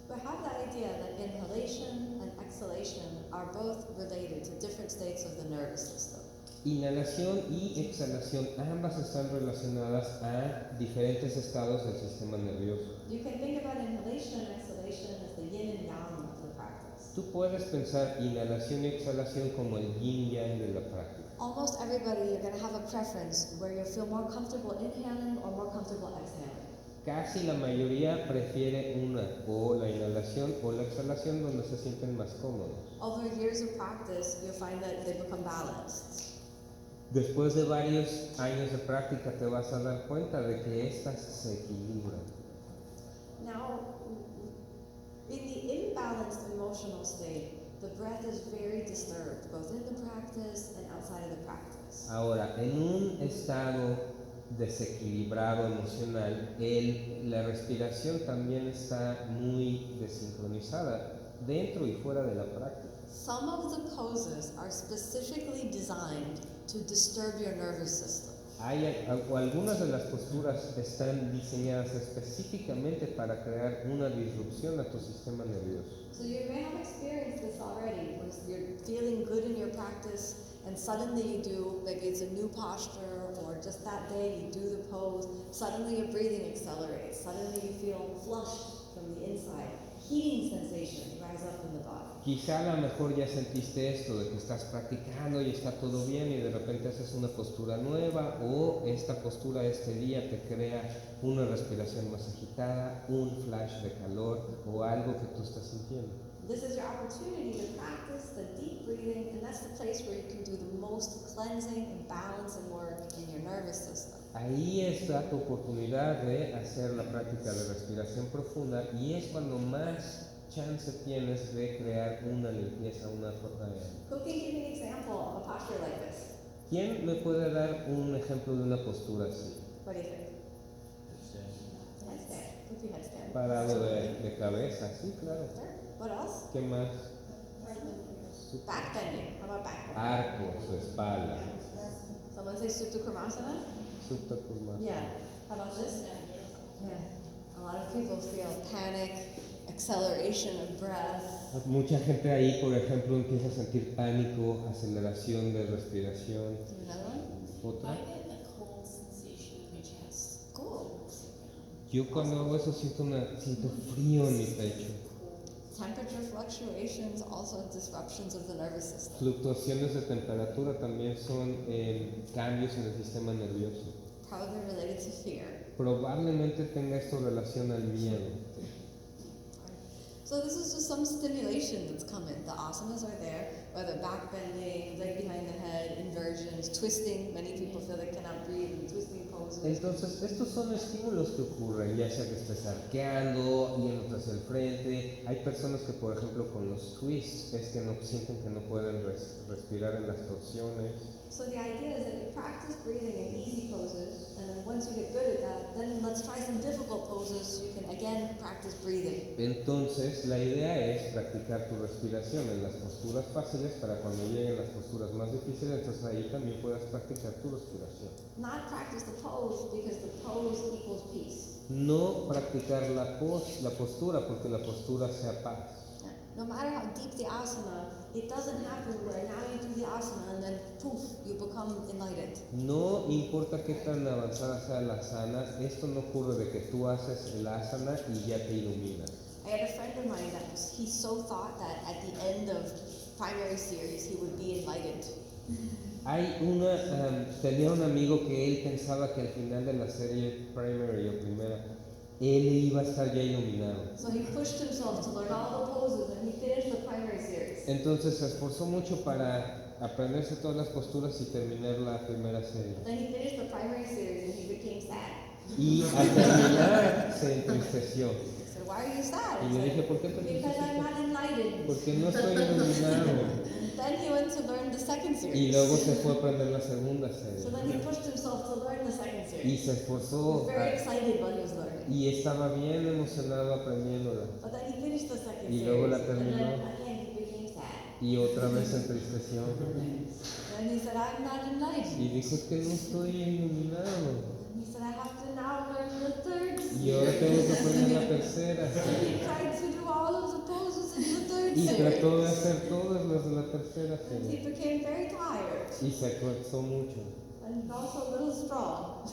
But have the idea that inhalation and exhalation are both related to different states of the nervous system. Inhalación y exhalación, ambas están relacionadas a diferentes estados del sistema nervioso. You can think about inhalation and exhalation as the yin and yang of the practice. Tú puedes pensar inhalación y exhalación como el yin yang de la práctica. Almost everybody, you're going to have a preference where you feel more comfortable inhaling or more comfortable exhaling. Casi la mayoría prefiere una, o la inhalación o la exhalación, donde se sienten más cómodos. Over years of practice, you'll find that they become balanced. Después de varios años de práctica te vas a dar cuenta de que estas se equilibran. Now, in the imbalanced emotional state, the breath is very disturbed, both in the practice and outside of the practice. Ahora, en un estado desequilibrado emocional, la respiración también está muy desincronizada dentro y fuera de la práctica. Some of the poses are specifically designed to disturb your nervous system. Algunas de las posturas están diseñadas específicamente para crear una disrupción a tu sistema nervioso. So you may have experienced this already, where you're feeling good in your practice, and suddenly you do, maybe it's a new posture, or just that day you do the pose, suddenly your breathing accelerates, suddenly you feel flushed from the inside, heating sensation rise up in the body. Quizá a lo mejor ya sentiste esto de que estás practicando y está todo bien y de repente haces una postura nueva, o esta postura este día te crea una respiración más agitada, un flash de calor o algo que tú estás sintiendo. This is your opportunity to practice the deep breathing, and that's the place where you can do the most cleansing and balancing work in your nervous system. Ahí está tu oportunidad de hacer la práctica de respiración profunda, y es cuando más chance tienes de crear una limpieza, una Who can give me an example of a posture like this? ¿Quién me puede dar un ejemplo de una postura así? What do you think? Headstand. Put your headstand. Parado de cabeza, sí, claro. Sure. What else? ¿Qué más? Back bending. How about back bending? Arco, su espalda. Someone say Supta Kurmasana? Supta Kurmasana. Yeah. How about this? Yeah. A lot of people feel panic, acceleration of breath. Mucha gente ahí, por ejemplo, empieza a sentir pánico, aceleración de respiración. Another one? Otra. I get a cold sensation in my chest. Cool. Yo cuando hago eso siento frío en mi pecho. Temperature fluctuations, also disruptions of the nervous system. Fluctuaciones de temperatura también son cambios en el sistema nervioso. Probably related to fear. Probablemente tenga esto relación al miedo. So this is just some stimulation that's coming. The asanas are there. whether back bending, leg behind the head, inversions, twisting. Many people feel they cannot breathe in twisting poses. Entonces, estos son estímulos que ocurren, ya sea que estés arqueando, yendo hacia el frente. Hay personas que, por ejemplo, con los twists, es que no sienten que no pueden respirar en las torsiones. So the idea is that you practice breathing in easy poses, and then once you get good at that, then let's try some difficult poses so you can again practice breathing. Entonces, la idea es practicar tu respiración en las posturas fáciles para cuando lleguen las posturas más difíciles, entonces ahí también puedas practicar tu respiración. Not practice the pose because the pose equals peace. No practicar la postura, porque la postura sea paz. No matter how deep the asana, it doesn't happen where now you do the asana and then poof, you become enlightened. No importa qué tan avanzada sea la asana, esto no ocurre de que tú haces el asana y ya te iluminas. I had a friend of mine that he so thought that at the end of primary series he would be enlightened. Tenía un amigo que él pensaba que al final de la serie primary o primera, él iba a estar ya iluminado. So he pushed himself to learn all the poses and he finished the primary series. Entonces se esforzó mucho para aprenderse todas las posturas y terminar la primera serie. Then he finished the primary series and he became sad. Y al terminar se entristeció. I said, why are you sad? Y He le dije, said, ¿por qué te because I'm entristeciste? not enlightened. Porque no estoy iluminado. Then he went to learn the second Y series. luego se fue a aprender la segunda So serie. then he pushed himself to learn the second Y series. se He esforzó was very excited while he was learning. y estaba bien emocionado aprendiéndola. But then he finished the second Y series. luego la And terminó. then again he became sad. Y otra vez se entristeció. And he said, I'm not enlightened. Y dijo, es que no estoy iluminado. And he said, I have to now learn the third Y ahora series. tengo que aprender la tercera. And he tried to do all of the poses in the third Y series. trató de hacer todas las de la tercera And he serie. became very tired Y se cansó mucho. and also a little strong.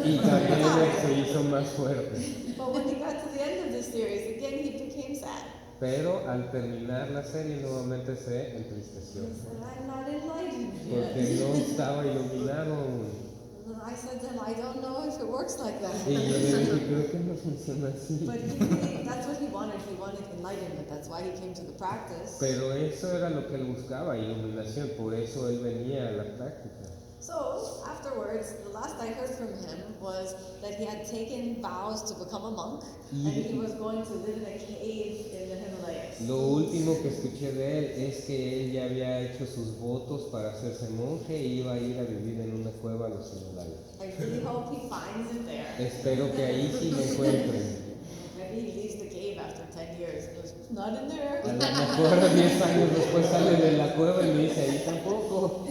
Y también se hizo más fuerte. But when he got to the end of the series, again he became sad. Pero al terminar la serie nuevamente se entristeció. He said, I'm not enlightened Porque yet. no estaba iluminado aún. And I said to him, I don't know if it works like that. Y yo le dije, creo que no funciona así. But he really, that's what he wanted. He wanted enlightenment. That's why he came to the practice. Pero eso era lo que él buscaba, iluminación. Por eso él venía a la práctica. So afterwards, the last I heard from him was that he had taken vows to become a monk, and he was going to live in a cave in the Himalayas. Lo último que escuché de él es que él ya había hecho sus votos para hacerse monje e iba a ir a vivir en una cueva a los Himalayas. I really hope he finds it there. Espero que ahí sí lo encuentren. Maybe he leaves the cave after 10 years. He goes, not in there. A lo mejor 10 años después sale de la cueva y me dice, ahí tampoco.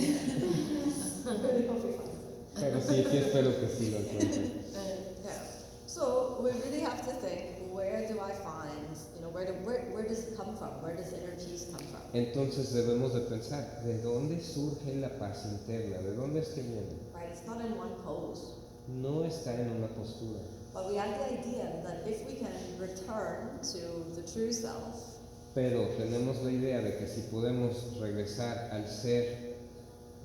I really hope he finds it. Pero sí, sí espero que sí lo encuentren. Yeah. So we really have to think, where do I find, where does it come from? Where does inner peace come from? Entonces debemos de pensar, ¿de dónde surge la paz interna? ¿De dónde es que viene? Right? It's not in one pose. No está en una postura. But we have the idea that if we can return to the true self, Pero tenemos la idea de que si podemos regresar al ser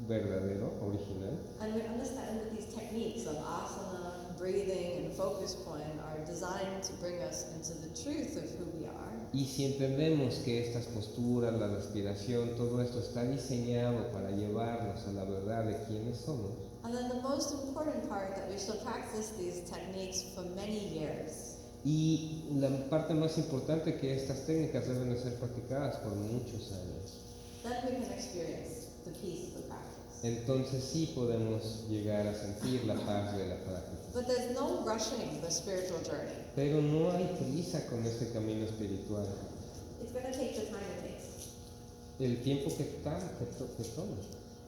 verdadero, original, and we understand that these techniques of asana, breathing, and focus point are designed to bring us into the truth of who we are, y si entendemos que estas posturas, la respiración, todo esto está diseñado para llevarnos a la verdad de quiénes somos, and then the most important part that we should practice these techniques for many years. y la parte más importante que estas técnicas deben de ser practicadas por muchos años. Then we can experience the peace of the practice. Entonces sí podemos llegar a sentir la paz de la práctica. But there's no rushing the spiritual journey. Pero no hay prisa con este camino espiritual. It's going to take the time it takes. El tiempo que toma.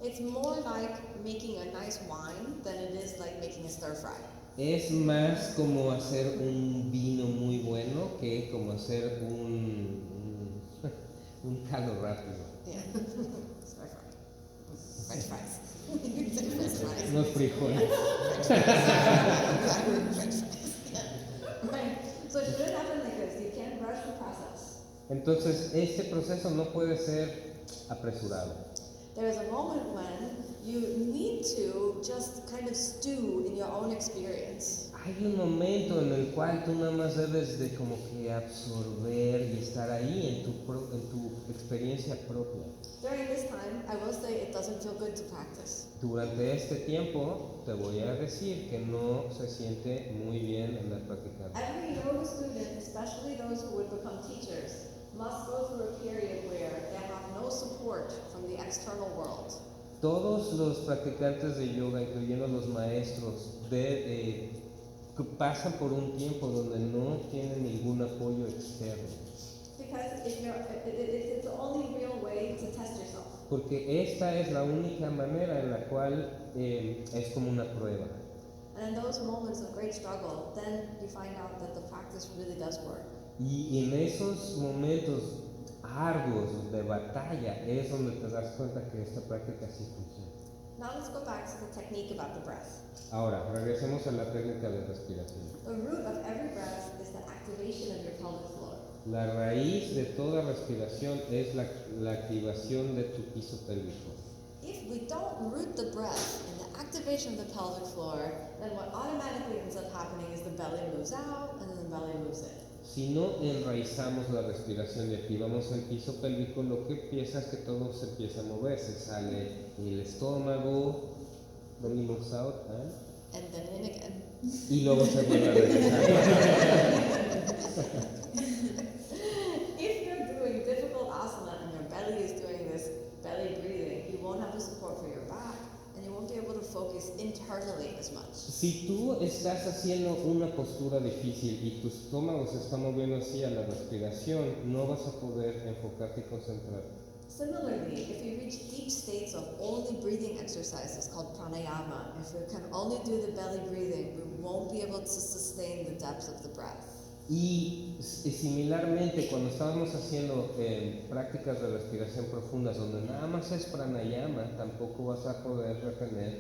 It's more like making a nice wine than it is like making a stir fry. Es más como hacer un vino muy bueno que como hacer un caldo rápido. Yeah. Stir fry. French fries. French fries. Unos frijoles. Right. So it shouldn't happen like this. You can't rush the process. Entonces, este proceso no puede ser apresurado. There is a moment when you need to just kind of stew in your own experience. hay un momento en el cual tú nada más debes de como que absorber y estar ahí en tu experiencia propia. During this time, I will say it doesn't feel good to practice. Durante este tiempo te voy a decir que no se siente muy bien andar practicando. Every yoga student, especially those who would become teachers, must go through a period where they have no support from the external world. Todos los practicantes de yoga, incluyendo los maestros, que pasan por un tiempo donde no tienen ningún apoyo externo. Because it's the only real way to test yourself. Porque esta es la única manera en la cual es como una prueba. And in those moments of great struggle, then you find out that the practice really does work. Y en esos momentos arduos de batalla es donde te das cuenta que esta práctica sí funciona. Now let's go back to the technique about the breath. Ahora, regresemos a la técnica de respiración. The root of every breath is the activation of your pelvic floor. La raíz de toda respiración es la activación de tu piso pélvico. If we don't root the breath in the activation of the pelvic floor, then what automatically ends up happening is the belly moves out and then the belly moves in. Si no enraizamos la respiración y activamos el piso pélvico, lo que empieza es que todo se empieza a mover, se sale el estómago, belly moves out, And then in again. y luego se vuelve a regresar. If you're doing difficult asana and your belly is doing this belly breathing, you won't have the support for your back and you won't be able to focus internally as much. Si tú estás haciendo una postura difícil y tu estómago se está moviendo hacia la respiración, no vas a poder enfocarte y concentrarte. Similarly, if you reach deep states of only breathing exercises called pranayama, if we can only do the belly breathing, we won't be able to sustain the depth of the breath. Y similarmente, cuando estábamos haciendo prácticas de respiración profundas, donde nada más es pranayama, tampoco vas a poder retener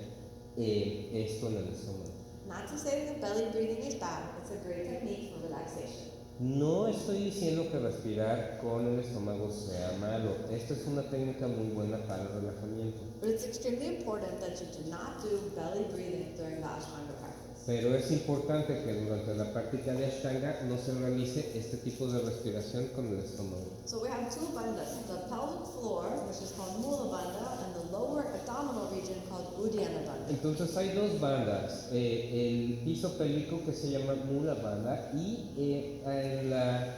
esto en el estómago. Not to say that belly breathing is bad, it's a great technique for relaxation. No estoy diciendo que respirar con el estómago sea malo. Esta es una técnica muy buena para el relajamiento. But it's extremely important that you do not do belly breathing during the Ashtanga practice. Pero es importante que durante la práctica de Ashtanga no se realice este tipo de respiración con el estómago. So we have two bandhas, the pelvic floor, which is called Mula Bandha, and the lower abdominal region called Uddiyana Bandha. Entonces hay dos bandas, el piso pélvico que se llama Mula Bandha y en la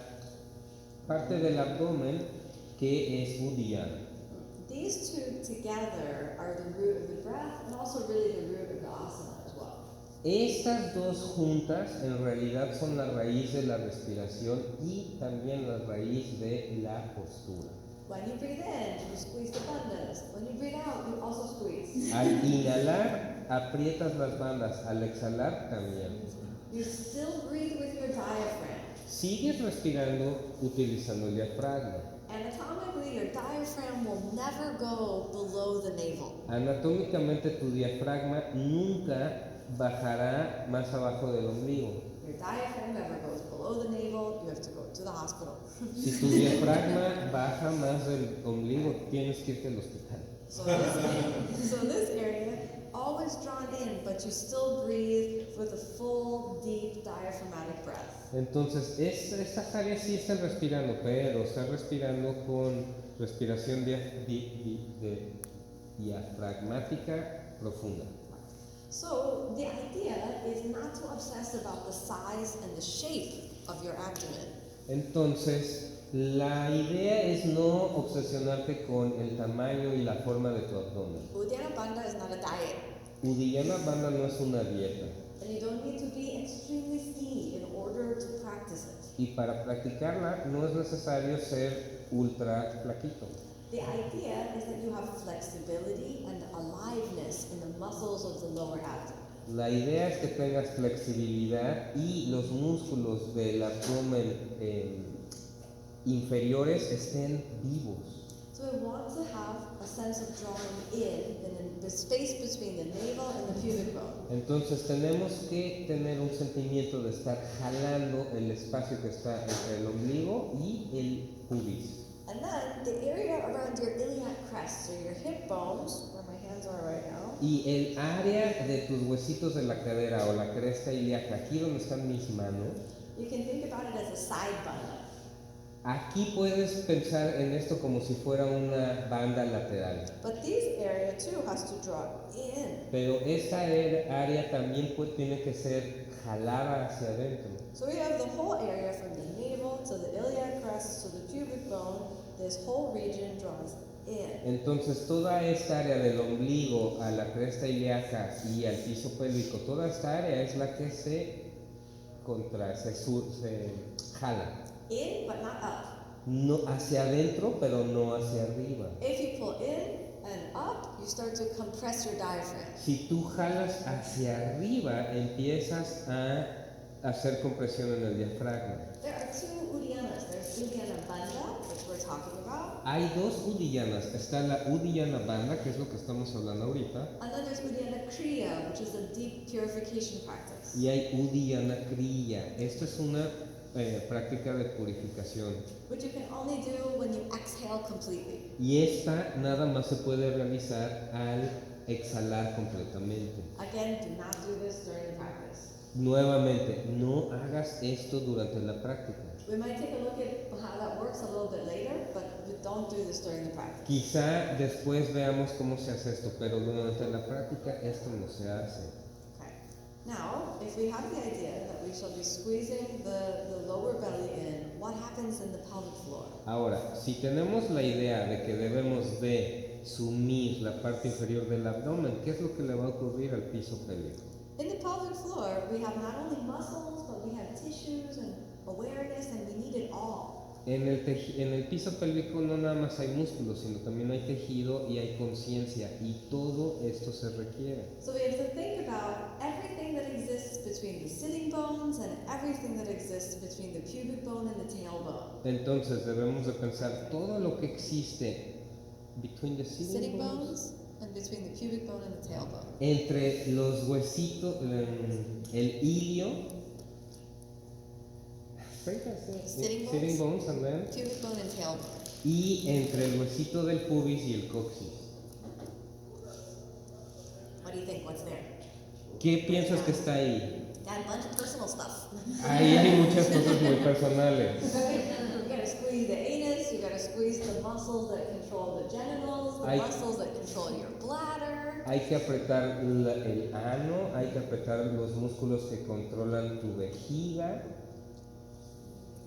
parte del abdomen que es Uddiyana. These two together are the root of the breath and also really the root of the asana as well. Estas dos juntas en realidad son la raíz de la respiración y también la raíz de la postura. When you breathe in, you squeeze the bandhas. When you breathe out, you also squeeze. Al inhalar aprietas las bandas, al exhalar también. You still breathe with your diaphragm. Sigues respirando utilizando el diafragma. Anatomically, your diaphragm will never go below the navel. Anatómicamente tu diafragma nunca bajará más abajo del ombligo. Your diaphragm ever goes below the navel, you have to go to the hospital. Si tu diafragma baja más del ombligo, tienes que irte al hospital. So this area, always drawn in, but you still breathe with a full, deep diaphragmatic breath. Entonces, estas áreas sí están respirando, pero están respirando con respiración diafragmática profunda. So the idea is not to obsess about the size and the shape of your abdomen. Entonces, la idea es no obsesionarte con el tamaño y la forma de tu abdomen. Uddiyana Bandha is not a diet, Uddiyana Bandha no es una dieta. and you don't need to be extremely skinny in order to practice it. Y para practicarla no es necesario ser ultra flaquito. The idea is that you have flexibility and aliveness in the muscles of the lower abdomen. La idea es que tengas flexibilidad y los músculos del abdomen inferiores estén vivos. So we want to have a sense of drawing in the space between the navel and the pubic bone. Entonces tenemos que tener un sentimiento de estar jalando el espacio que está entre el ombligo y el pubis. And then the area around your iliac crest, so your hip bones, where my hands are right now, Y el área de tus huesitos de la cadera o la cresta ilíaca, aquí donde están mis manos, you can think about it as a side bun. aquí puedes pensar en esto como si fuera una banda lateral. But this area too has to draw in. Pero esta área también tiene que ser jalada hacia adentro. So we have the whole area from the navel to the iliac crest to the pubic bone. This whole region draws in. Entonces toda esta área del ombligo a la cresta ilíaca y al piso pélvico, toda esta área es la que se jala. In, but not up. No hacia adentro, pero no hacia arriba. If you pull in and up, you start to compress your diaphragm. Si tú jalas hacia arriba, empiezas a hacer compresión en el diafragma. There are two uddiyanas. There's Uddiyana Bandha, which we're talking about, Hay dos udiyanas. Está la Uddiyana Bandha, que es lo que estamos hablando ahorita, and then there's Uddiyana Kriya, which is a deep purification practice. y hay Uddiyana Kriya. Esta es una práctica de purificación. Which you can only do when you exhale completely. Y esta nada más se puede realizar al exhalar completamente. Again, do not do this during the practice. Nuevamente, no hagas esto durante la práctica. We might take a look at how that works a little bit later, but don't do this during the practice. Quizá después veamos cómo se hace esto, pero durante la práctica esto no se hace. Okay. Now, if we have the idea that we shall be squeezing the lower belly in, what happens in the pelvic floor? Ahora, si tenemos la idea de que debemos de sumir la parte inferior del abdomen, ¿qué es lo que le va a ocurrir al piso pélvico? In the pelvic floor, we have not only muscles, but we have tissues and awareness, and we need it all. En el piso pélvico no nada más hay músculos, sino también hay tejido y hay conciencia, y todo esto se requiere. So we have to think about everything that exists between the sitting bones and everything that exists between the pubic bone and the tailbone. Entonces debemos de pensar todo lo que existe between the Sitting bones and between the pubic bone and the tailbone. entre los huesitos, el ilio, Sitting bones and then, Pubic bone and tailbone. y entre el huesito del pubis y el coxis. What do you think? What's there? ¿Qué piensas que está ahí? Got a bunch of personal stuff. Ahí hay muchas cosas muy personales. You gotta squeeze the anus, you gotta squeeze the muscles that control the genitals, the Hay- muscles that control your bladder. Hay que apretar el ano, hay que apretar los músculos que controlan tu vejiga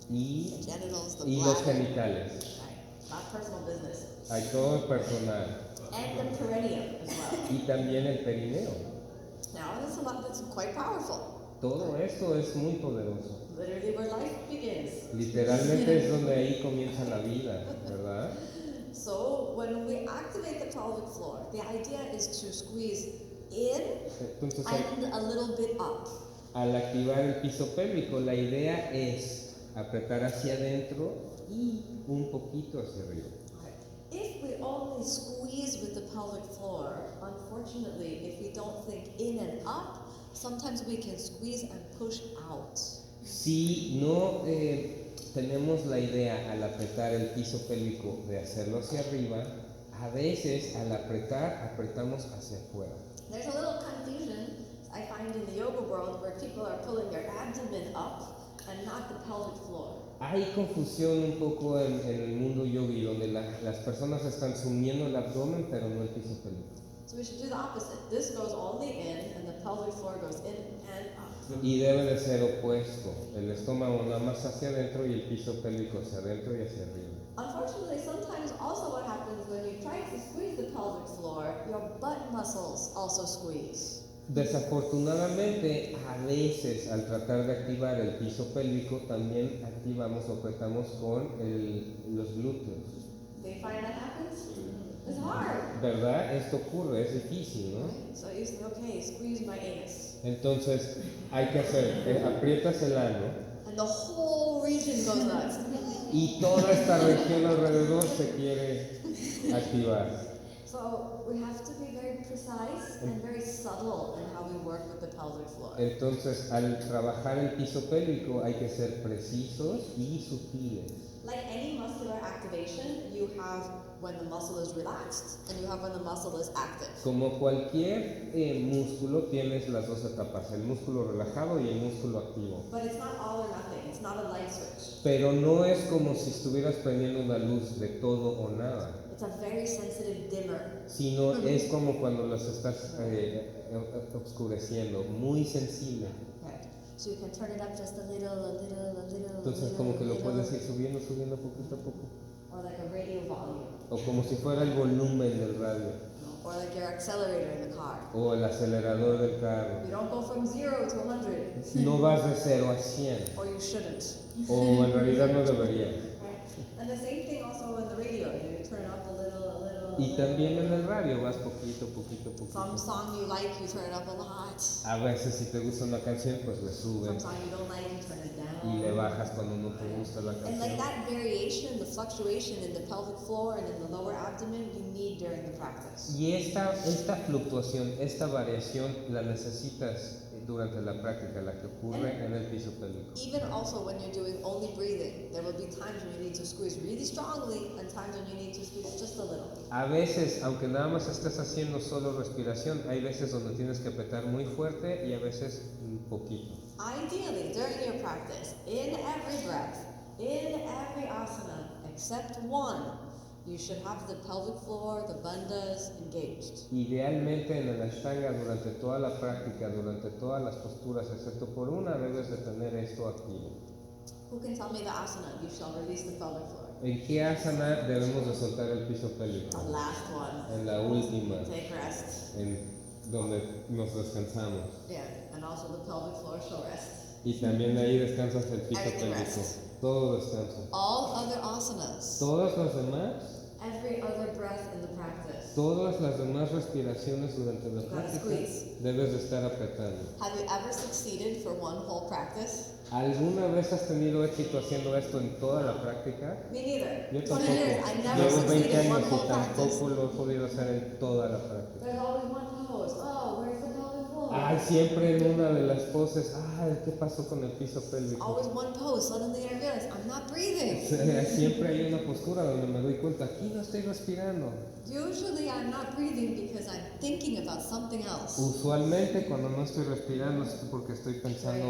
The y genitals, the los bladder. genitales. Right. Not personal business. Hay todo el personal. And the perineum as well. Y también el perineo. Now, that's quite powerful. Todo esto es muy poderoso. Literally where life begins. Literalmente es donde ahí comienza la vida, ¿verdad? So, when we activate the pelvic floor, the idea is to squeeze in Entonces, and a little bit up. al activar el piso pélvico, la idea es apretar hacia adentro y un poquito hacia arriba. If we only squeeze with the pelvic floor, unfortunately, if we don't think in and up, sometimes we can squeeze and push out. Si no tenemos la idea al apretar el piso pélvico de hacerlo hacia arriba, a veces al apretar, apretamos hacia afuera. There's a little confusion I find in the yoga world where people are pulling their abdomen up and not the pelvic floor. Hay confusión un poco en el mundo yogi donde las personas están sumiendo el abdomen pero no el piso pélvico. So we should do the opposite. This goes only in and the pelvic floor goes in and up. Y debe de ser opuesto, el estómago nada más hacia adentro y el piso pélvico hacia adentro y hacia arriba. Unfortunately, sometimes also what happens when you try to squeeze the pelvic floor, your butt muscles also squeeze. Desafortunadamente, a veces al tratar de activar el piso pélvico también activamos o apretamos con los glúteos. Do you find that happens? It's hard. ¿Verdad? Esto ocurre, es difícil, ¿no? So you say, okay, squeeze my anus. Entonces hay que hacer, aprietas el ano And the whole region goes nuts. y toda esta región alrededor se quiere activar. So we have to be very precise and very subtle in how we work with the pelvic floor. Entonces, al trabajar el piso pélvico hay que ser precisos y sutiles. Like any muscular activation, you have when the muscle is relaxed and you have when the muscle is active. Como cualquier músculo, tienes las dos etapas, el músculo relajado y el músculo activo. But it's not all or nothing. It's not a light switch. Pero no es como si estuvieras prendiendo una luz de todo o nada, It's a very sensitive dimmer. sino es como cuando las estás oscureciendo, muy sensible. Okay. So you can turn it up just a little, a little, a little. Entonces como que lo puedes ir subiendo, subiendo poquito a poco. Or like a radio volume. O como si fuera el volumen del radio, Or like your accelerator in the car. o el acelerador del carro. You don't go from 0 to 100. No vas de 0 a 100, Or you shouldn't. o en realidad no deberías. And the same thing also in the radio. You turn it up a little, a little. Y también en el radio vas poquito, poquito, Some poquito. song you like, you turn it up a lot. A veces si te gusta una canción, pues le Some subes song you don't like, you turn it y le down. bajas cuando no te gusta la And like canción. that variation, the fluctuation in the pelvic floor and in the lower abdomen, you need during the practice. Y esta fluctuación, esta variación la necesitas durante la práctica, la que ocurre en el piso pélvico. Even also when you're doing only breathing, there will be times when you need to squeeze really strongly and times when you need to squeeze just a little. A veces, aunque nada más estés haciendo solo respiración, hay veces donde tienes que apretar muy fuerte y a veces un poquito. Ideally, during your practice, in every breath, in every asana, except one, you should have the pelvic floor, the bandhas engaged. Idealmente en la Ashtanga durante toda la práctica, durante todas las posturas, excepto por una, debes de tener esto activo. Who can tell me the asana you shall release the pelvic floor? ¿En qué asana debemos de soltar el piso pélvico? The last one. En la última, Take rest. en donde nos descansamos. Yeah, and also the pelvic floor shall rest. Y también ahí descansas el piso Everything pélvico. rests. Todo descansa. All other asanas, Todas las demás, every other breath in the practice. todas las demás respiraciones durante la Gotta práctica, squeeze. debes de estar apretando. Have you ever succeeded for one whole practice? ¿Alguna vez has tenido éxito haciendo esto en toda la práctica? Me neither. Yo 20 tampoco. years, I never Llevo 20 succeeded in one años whole y practice. tampoco lo he podido hacer en toda la práctica. There's always one pose. Oh, where's the pelvic floor? Ay, siempre en una de las poses, ay, ¿qué pasó con el piso pélvico? Always one pose. Suddenly I realize I'm not breathing. Siempre hay una postura donde me doy cuenta, aquí no estoy respirando. Usually I'm not breathing because I'm thinking about something else. Usualmente cuando no estoy respirando es porque estoy pensando